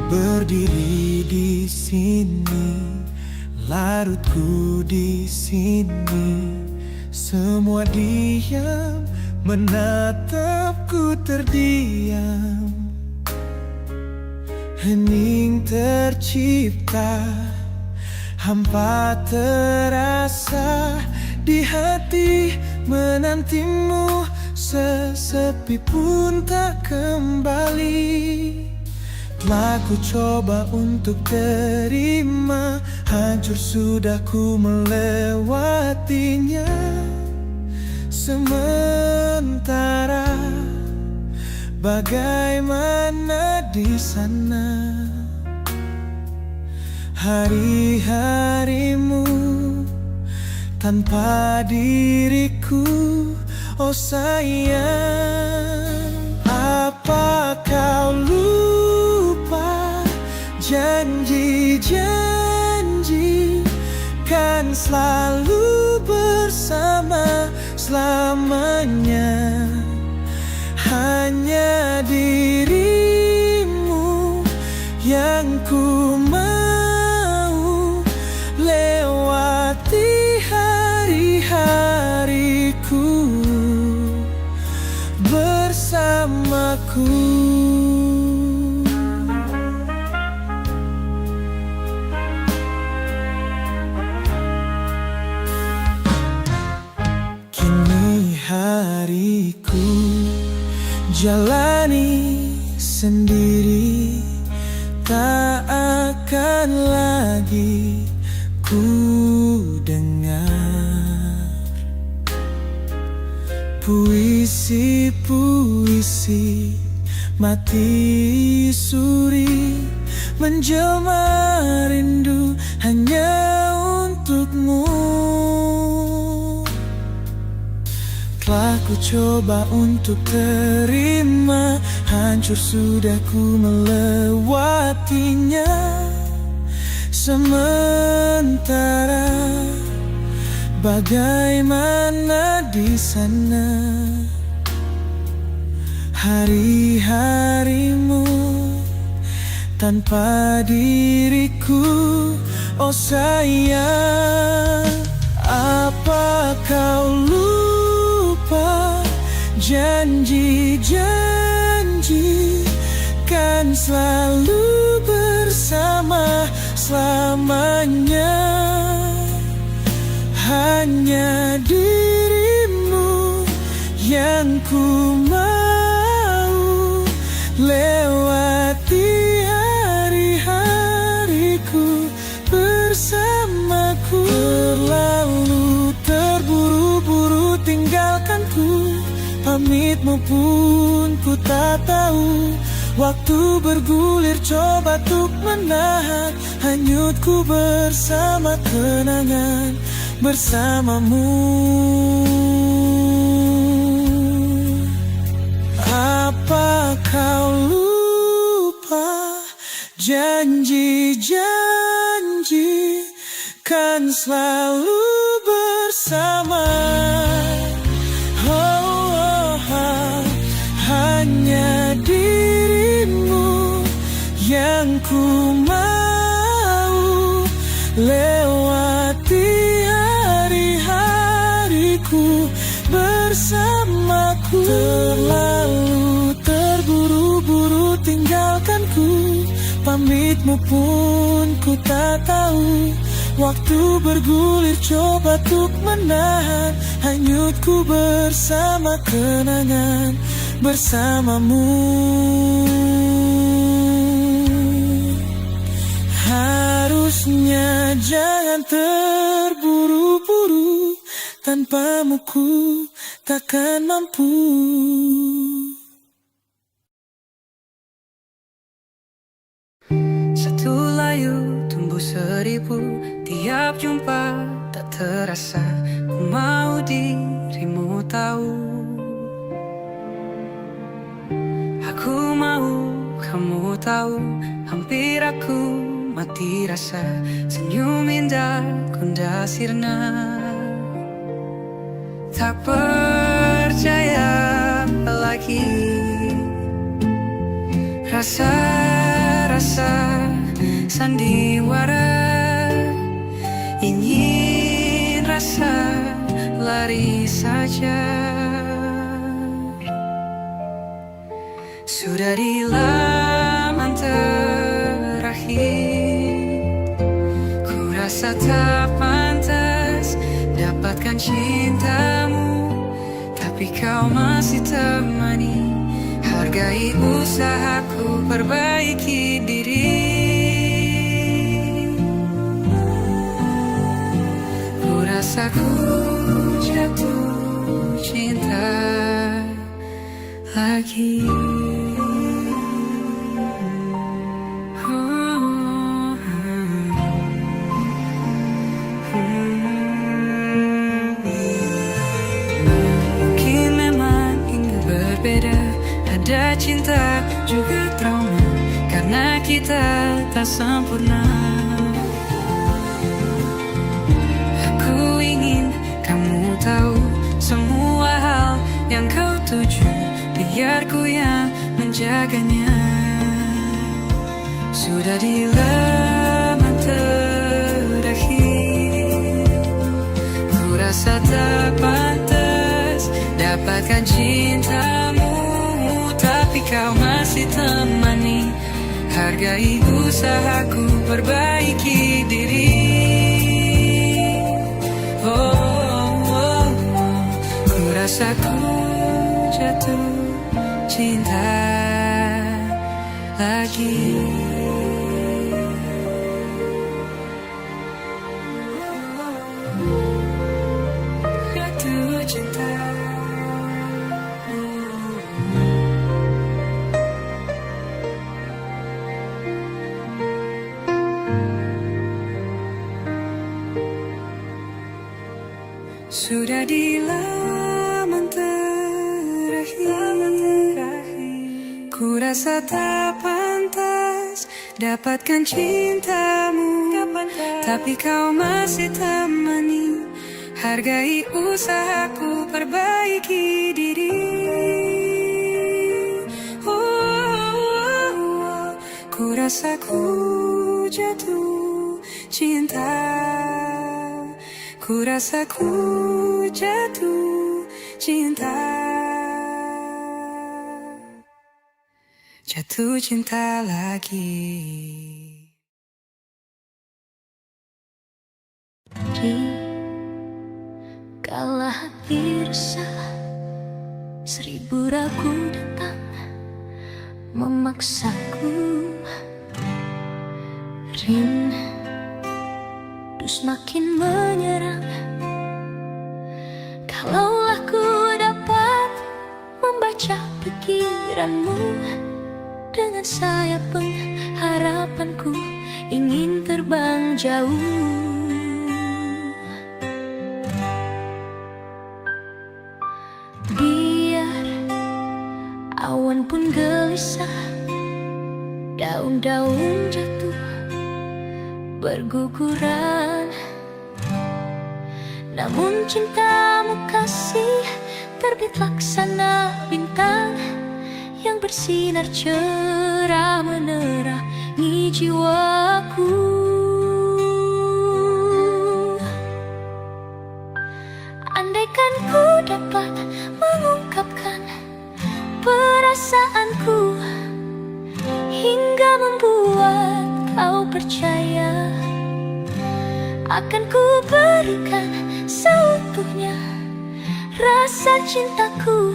Berdiri di sini, larutku di sini, semua diam, menatapku terdiam. Hening tercipta, hampa terasa di hati, menantimu sesepi pun tak kembali. Telah ku coba untuk terima, hancur sudah ku melewatinya. Sementara bagaimana di sana hari-harimu tanpa diriku, oh sayang. Apa kau lupa janji-janji kan selalu bersama selamanya? Hanya dirimu yang ku mau lewati hari-hariku bersamaku. Kini hariku jalani sendiri, tak takkan lagi ku dengar puisi-puisi mati suri menjelma rindu hanya untukmu. Telah ku coba untuk terima, hancur sudah ku melewatinya. Sementara bagaimana di sana hari-harimu tanpa diriku? Oh sayang, apa kau lupa janji-janji kan selalu bersama selamanya? Hanya dirimu yang ku mau, lewati hari-hariku bersamaku. Terlalu terburu-buru tinggalkanku, pamitmu pun ku tak tahu. Waktu bergulir coba untuk menahan hanyutku bersama kenangan bersamamu. Apa kau lupa janji-janji kan selalu bersama? Hanya dirimu yang ku mau, lewati hari-hariku bersamaku. Terlalu terburu-buru tinggalkanku, pamitmu pun ku tak tahu. Waktu bergulir coba untuk menahan hanyutku bersama kenangan bersamamu. Harusnya jangan terburu-buru, tanpamu ku takkan mampu. Satu layu tumbuh seribu, tiap jumpa tak terasa. Ku mau dirimu tahu, aku mau kamu tahu. Hampir aku mati rasa, senyum indah gundah sirna. Tak percaya lagi, rasa-rasa sandiwara. Ingin rasa lari saja, sudah di laman terakhir. Ku rasa tak pantas dapatkan cintamu, tapi kau masih temani. Hargai usahaku perbaiki diri. Ku rasa ku jatuh cinta lagi. Mungkin memang hingga berbeda, ada cinta juga trauma, karena kita tak sempurna. Aku ingin kamu tahu semua hal yang kau tuju, biar ku yang menjaganya. Sudah di laman terakhir, ku rasa tak pantas dapatkan cintamu, tapi kau masih temani. Hargai usahaku perbaiki diri. Ku rasa ku jatuh cinta lagi. sudah di laman terakhir. Ku rasa tak pantas dapatkan cintamu, tapi kau masih temani. Hargai usahaku perbaiki diri. Ku rasa ku jatuh cinta. Ku rasa ku jatuh cinta. Jatuh cinta lagi. Kala hati resah, 1000 ragu datang memaksaku. Rindu semakin menyerang. Kalaulah ku dapat membaca pikiranmu, dengan sayap pengharapanku ingin terbang jauh. Awan pun gelisah, daun-daun jatuh berguguran. Namun cintamu kasih terbit laksana bintang yang bersinar cerah menerangi jiwaku. Andaikan ku dapat mengungkapkan perasaanku hingga membuat kau percaya, akan ku berikan seutuhnya rasa cintaku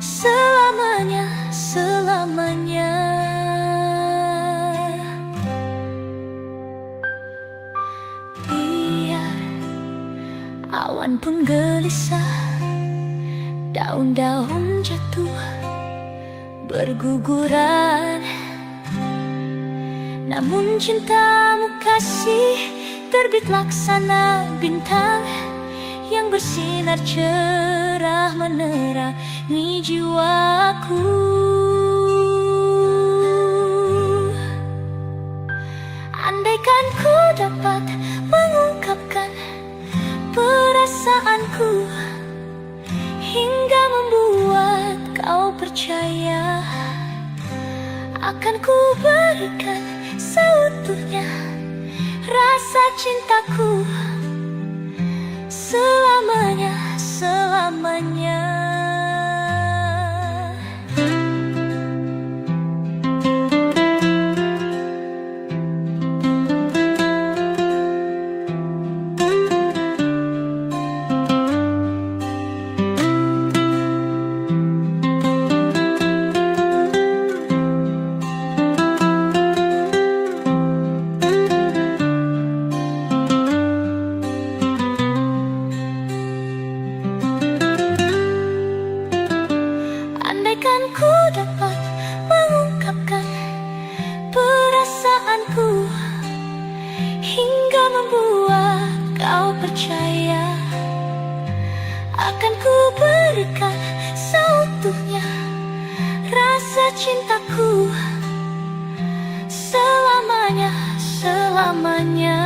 selamanya, selamanya. Biar awan pun gelisah, daun-daun jatuh berguguran. Namun cintamu kasih terbit laksana bintang yang bersinar cerah menerangi jiwaku. Andaikan ku dapat mengungkapkan perasaanku hingga membuat kau percaya, akan ku berikan seutuhnya rasa cintaku selamanya, selamanya. Andaikan ku dapat mengungkapkan perasaanku hingga membuat kau percaya, akan ku berikan seutuhnya rasa cintaku selamanya, selamanya.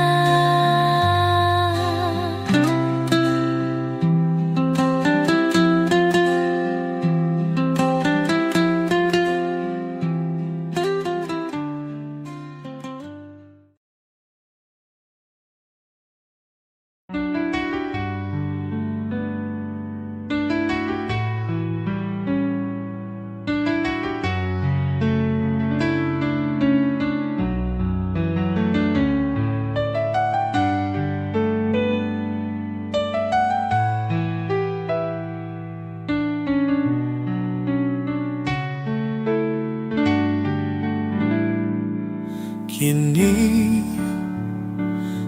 Kini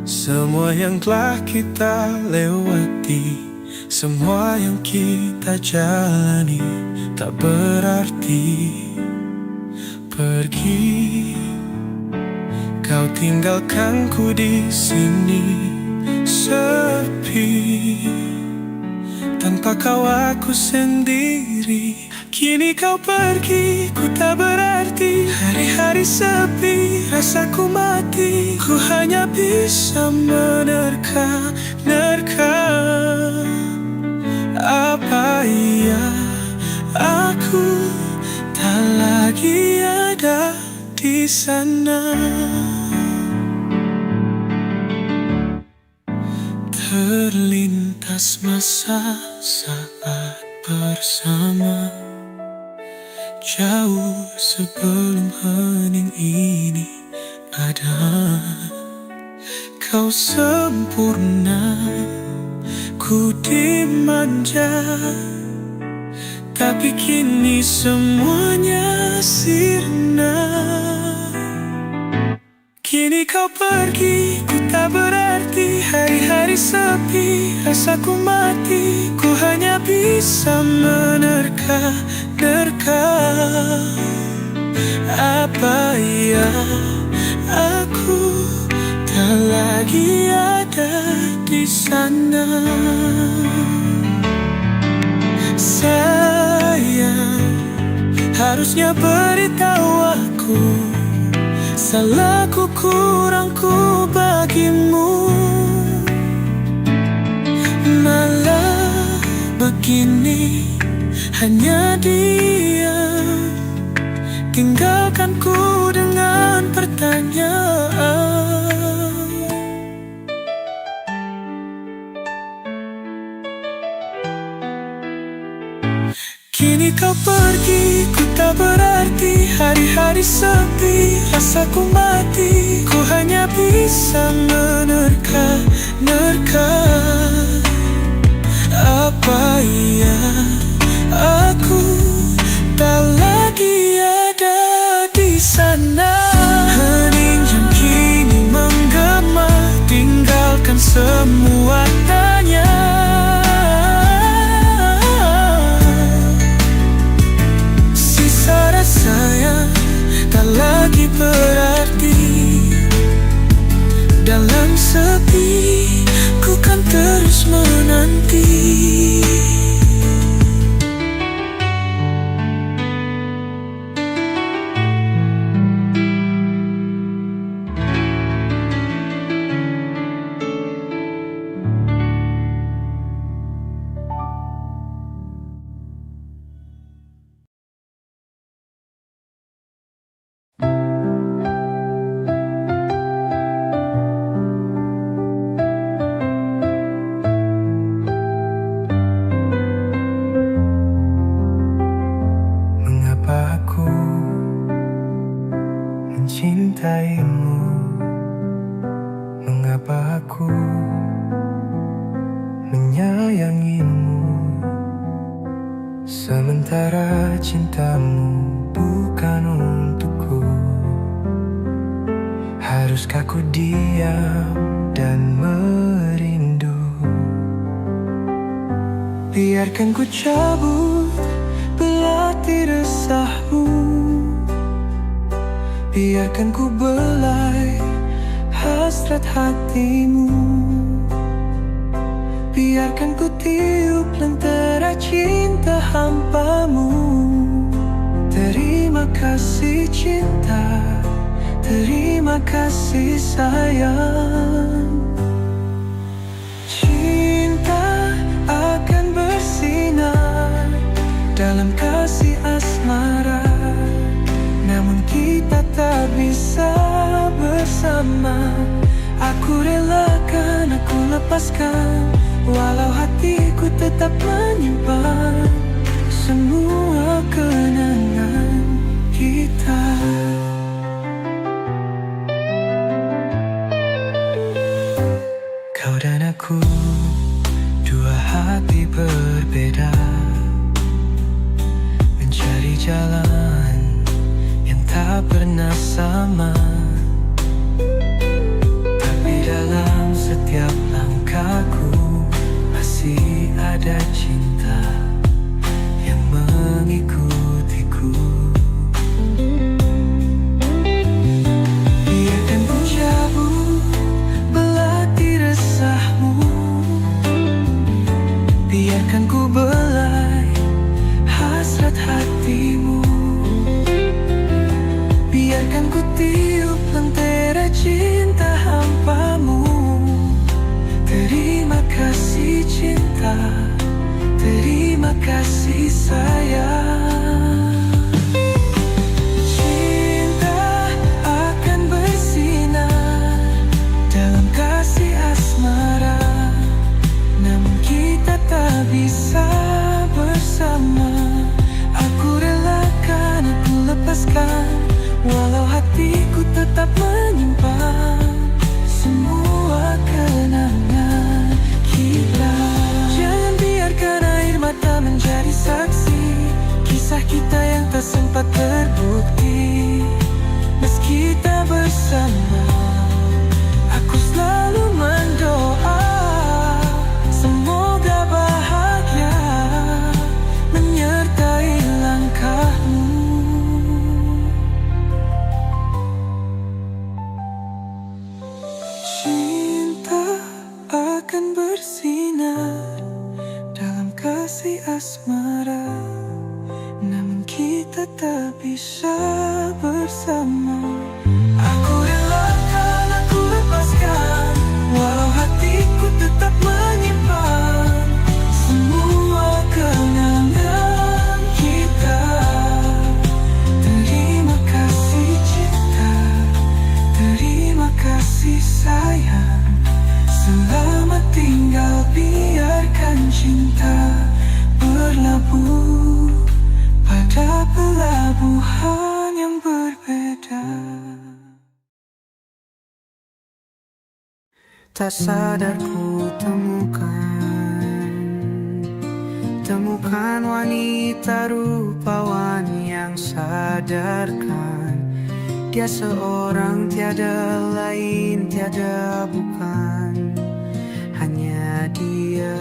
semua yang telah kita lewati, semua yang kita jalani tak berarti. Pergi, kau tinggalkanku di sini. sepi. Tanpa kau aku sendiri. Kini kau pergi, ku tak berarti. Hari-hari sepi, rasaku mati. Ku hanya bisa menerka-nerka. Apa iya aku tak lagi ada di sana? Terlintas masa saat bersama, jauh sebelum hening ini ada. Kau sempurna, ku dimanja, tapi kini semuanya sirna. Kini kau pergi, ku tak berarti. Hari-hari sepi, rasaku mati. Ku hanya bisa menerka-nerka. Apa iya aku tak lagi ada di sana? Sayang, harusnya beritahu aku. Salahku, kurangku bagimu. Malah begini, hanya diam, tinggalkanku dengan pertanyaan. Kini kau pergi, ku tak berarti. Hari-hari sepi, rasaku mati. Ku hanya bisa menerka-nerka. Apa iya aku tak lagi ada di sana? Hening yang kini menggema, tinggalkan semua tanya. Sayang tak lagi berarti. Dalam sepi, ku kan terus menanti. Mencintaimu, mengapa aku menyayangimu, sementara cintamu bukan untukku. Haruskah ku diam dan merindu? Biarkan ku cabut belati resahmu. Biarkan ku belai hasrat hatimu. Biarkan ku tiup lentera cinta hampamu. Terima kasih cinta, terima kasih sayang. Cinta akan bersinar dalam kasih asmara. Namun kita tak bisa bersama. Aku relakan, aku lepaskan, walau hatiku tetap menyimpan semua kenangan kita. Kau dan aku, dua hati berbeda, mencari jalan tak pernah sama. Tapi dalam setiap langkahku masih ada cinta yang mengikutiku. Biarkan ku cabut belati resahmu. ku tiup lentera cinta hampamu. Terima kasih cinta, terima kasih sayang. Cinta akan bersinar dalam kasih asmara, namun kita tak bisa bersama. Aku relakan, aku lepaskan, walau hatiku tetap menyimpan semua kenangan kita. Jangan biarkan air mata menjadi saksi kisah kita yang tak sempat terbukti. Meski kita bersama, aku selalu mendoa semoga bahagia menyertai langkahmu. Cinta akan bersinar dalam kasih asmara, namun kita tak bisa bersama. Aku relakan, aku lepaskan, walau hatiku tetap menyimpan semua kenangan kita. Terima kasih cinta, terima kasih sayang. Selamat tinggal, biarkan cinta berlabuh pada pelabuhan yang berbeda. Tak sadar ku temukan wanita rupawan yang sadarkan dia seorang, tiada lain, tiada bukan, hanya dia.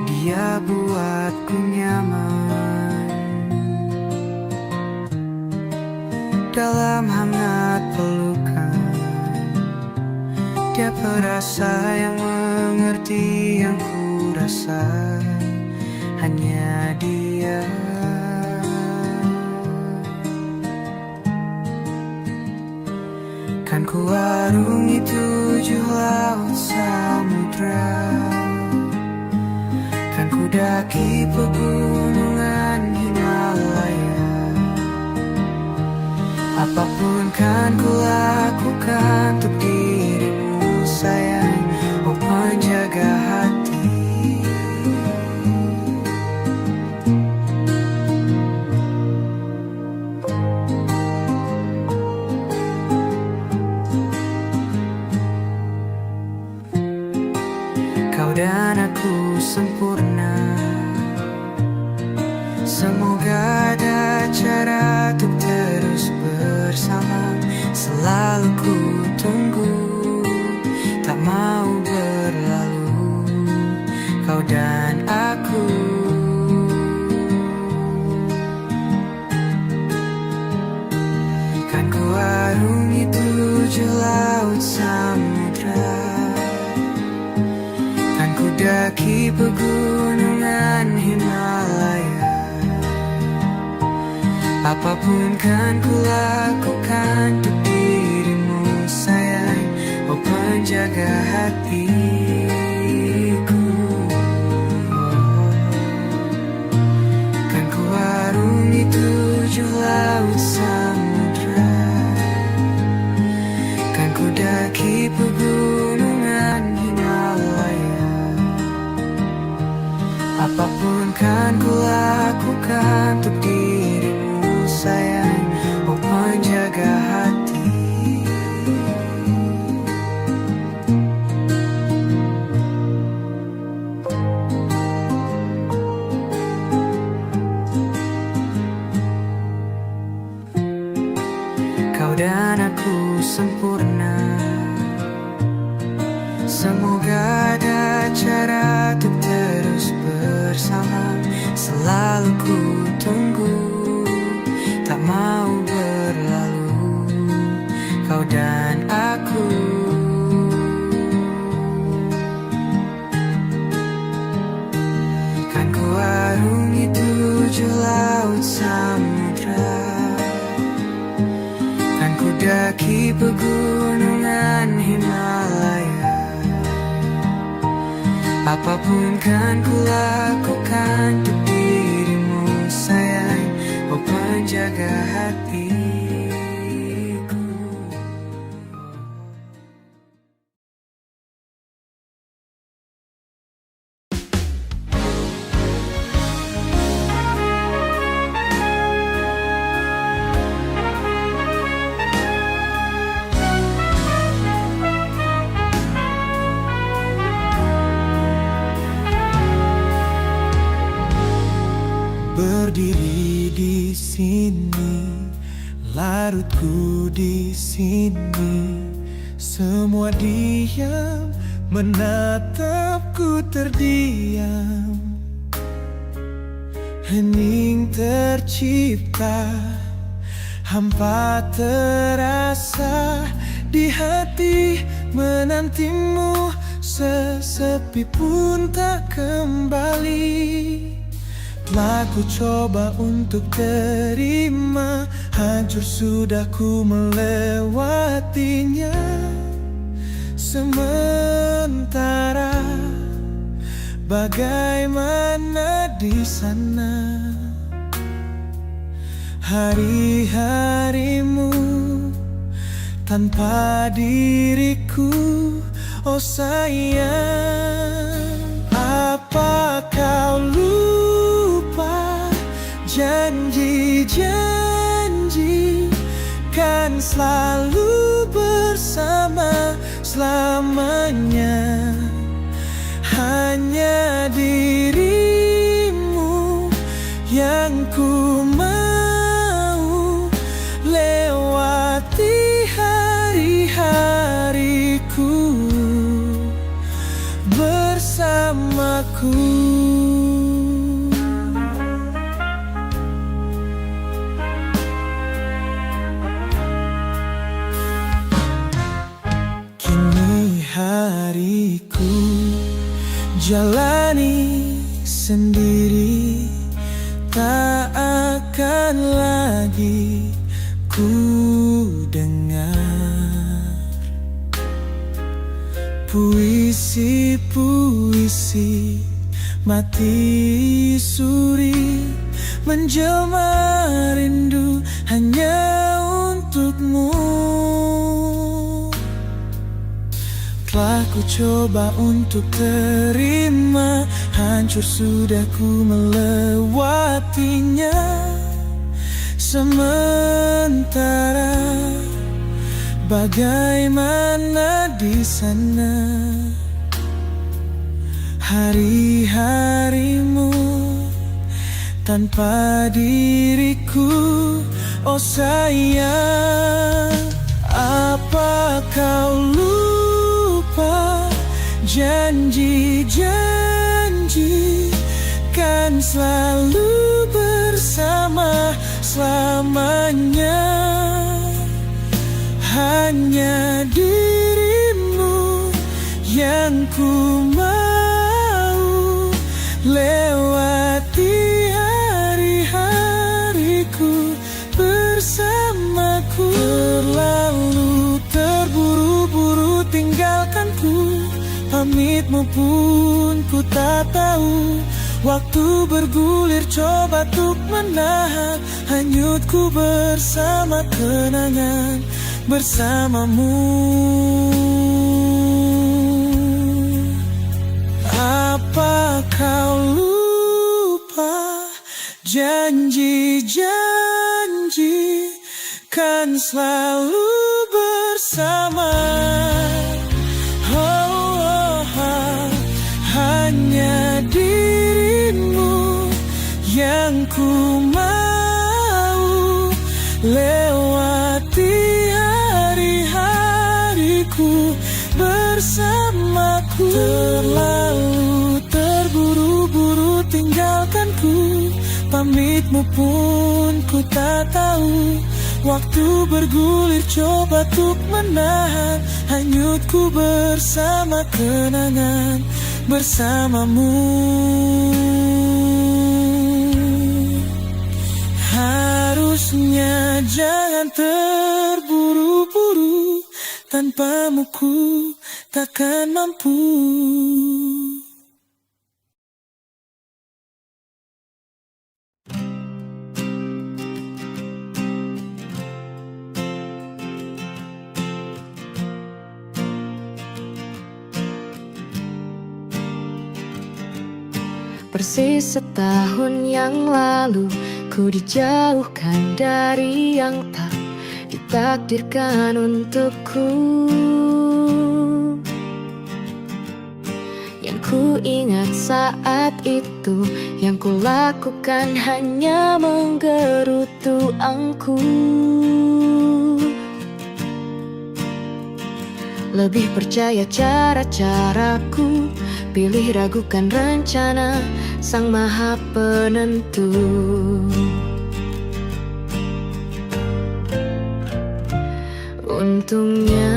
Dia buatku nyaman dalam hangat pelukan. Dia perasa yang mengerti yang ku rasa, hanya dia. Kan ku arungi 7 laut samudra, kan ku daki pegunungan Himalaya. Apapun kan ku lakukan untuk dirimu sayang, oh penjaga hati. Kau dan aku sempurna, semoga ada cara untuk terus bersama. Selalu ku tunggu, tak mau berlalu, kau dan aku. Kan ku arungi 7 laut samudra, kan ku daki pegunungan Himalaya. Apapun kan ku lakukan untuk dirimu sayang, oh penjaga hatiku. Kan ku arungi 7 laut samudra, kan ku daki pegunungan Himalaya. Apapun kan ku lakukan untuk dirimu sayang, oh penjaga hati. Kau dan aku sempurna, semoga ada cara untuk terus bersama. Selalu ku tunggu, tak mau berlalu, kau dan aku. Kan ku arungi 7 laut samudra, kan ku daki pegunungan Himalaya. Apapun kan ku lakukan untuk dirimu sayang, oh penjaga hatiku. Berdiri di sini, larutku di sini, semua diam, menatapku terdiam. Hening tercipta, hampa terasa di hati, menantimu sesepi pun tak kembali. Telah ku coba untuk terima, hancur sudah ku melewatinya. Sementara bagaimana di sana hari-harimu tanpa diriku, oh sayang. Apa kau lupa janji-janji kan selalu bersama selamanya? Hanya dirimu yang ku mau, lewati hari-hariku bersamaku. Kini hariku jalani sendiri, tak akan lagi ku dengar puisi-puisi mati suri, menjelma rindu hanya untukmu. Telah ku coba untuk terima, hancur sudah ku melewatinya. Sementara bagaimana di sana hari-harimu tanpa diriku, oh sayang. Apa kau lupa janji-janji kan selalu bersama selamanya? Hanya dirimu yang ku mau, lewati hari-hariku bersamaku. Terlalu terburu-buru tinggalkanku, pamitmu pun ku tak tahu. Waktu bergulir coba untuk menahan hanyutku bersama kenangan bersamamu. Apa kau lupa janji-janji kan selalu bersama? Hanya dirimu yang ku mau, lewati hari-hariku bersamaku. Terlalu terburu-buru tinggalkanku, pamitmu pun ku tak tahu. Waktu bergulir coba untuk menahan hanyutku bersama kenangan bersamamu. Tanpamu ku takkan mampu. Persis setahun yang lalu ku dijauhkan dari yang tak ditakdirkan untukku. Yang ku ingat saat itu, yang ku lakukan hanya menggerutu angku. Lebih percaya cara-caraku, pilih ragukan rencana Sang Maha Penentu. Untungnya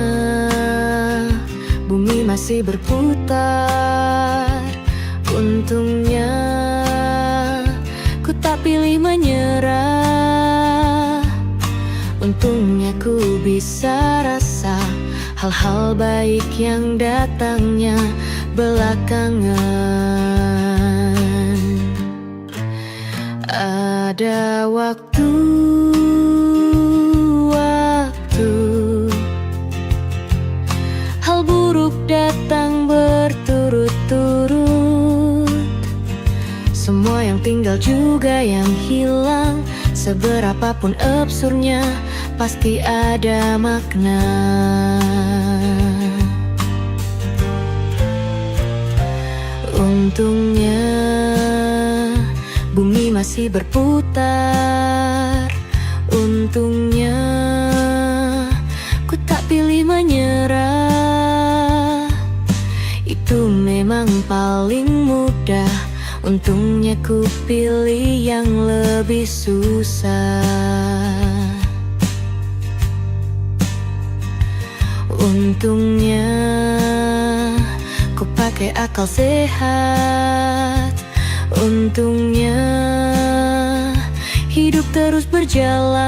bumi masih berputar. Untungnya ku tak pilih menyerah. Untungnya ku bisa rasa hal-hal baik yang datangnya belakangan. Ada waktu hal buruk datang berturut-turut. Semua yang tinggal juga yang hilang. Seberapapun absurdnya, pasti ada makna. Untungnya bumi masih berputar. Untungnya ku tak pilih menyerah. Itu memang paling mudah. Untungnya ku pilih yang lebih susah. Untungnya ku pakai akal sehat. Untungnya hidup terus berjalan.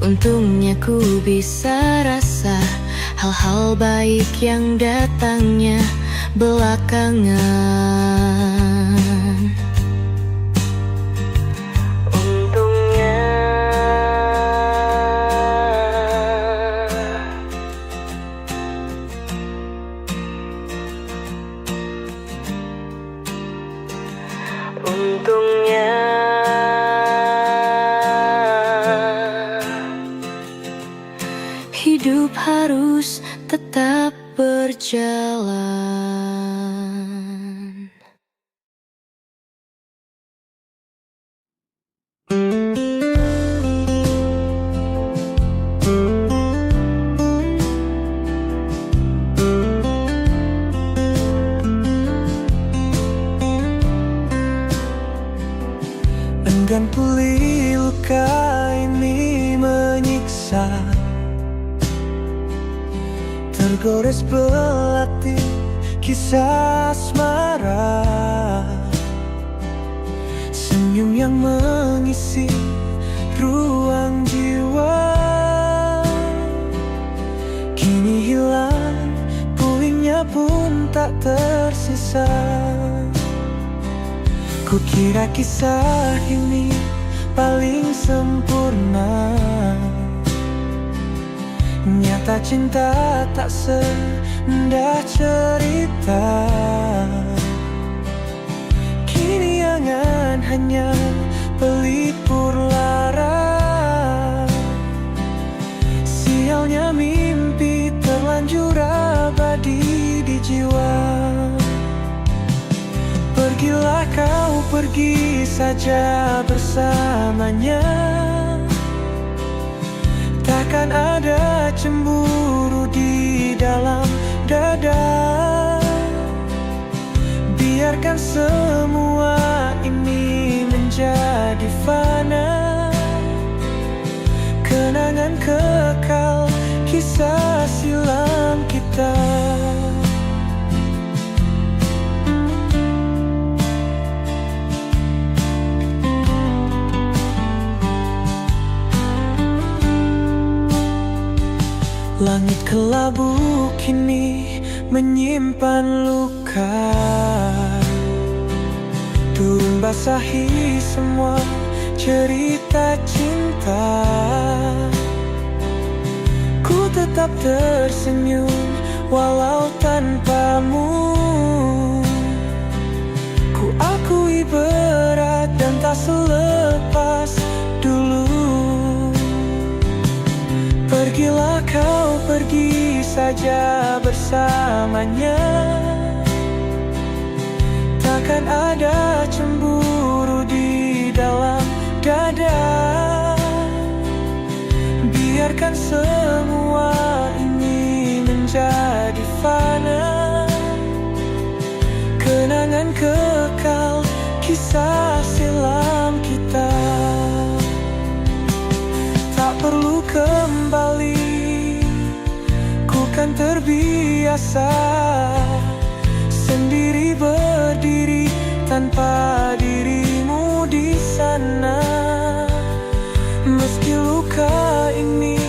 Untungnya ku bisa rasa hal-hal baik yang datangnya belakangan. Untungnya hidup harus tetap berjalan. Enggan pulih luka ini menyiksa. Tergores belati kisah asmara. Senyum yang mengisi ruang jiwa kini hilang, pulihnya pun tak tersisa. Kukira kisah ini paling sempurna. Nyata cinta tak seindah cerita. Kini angan hanya pelipur lara. Sialnya mimpi terlanjur abadi di jiwa. Pergilah kau, pergi saja bersamanya. Takkan ada cemburu di dalam dada. Biarkan semua ini menjadi fana. Kenangan kekal, kisah silam kita. Langit kelabu kini menyimpan luka, turun basahi semua cerita cinta. Ku tetap tersenyum walau tanpamu. Ku akui berat dan tak selepas dulu. Pergilah kau, pergi saja bersamanya. Takkan ada cemburu di dalam dada. Biarkan semua ini menjadi fana, kenangan kekal, kisah silam kita. Tak perlu kembali, ku kan terbiasa sendiri berdiri tanpa dirimu di sana. Meski luka ini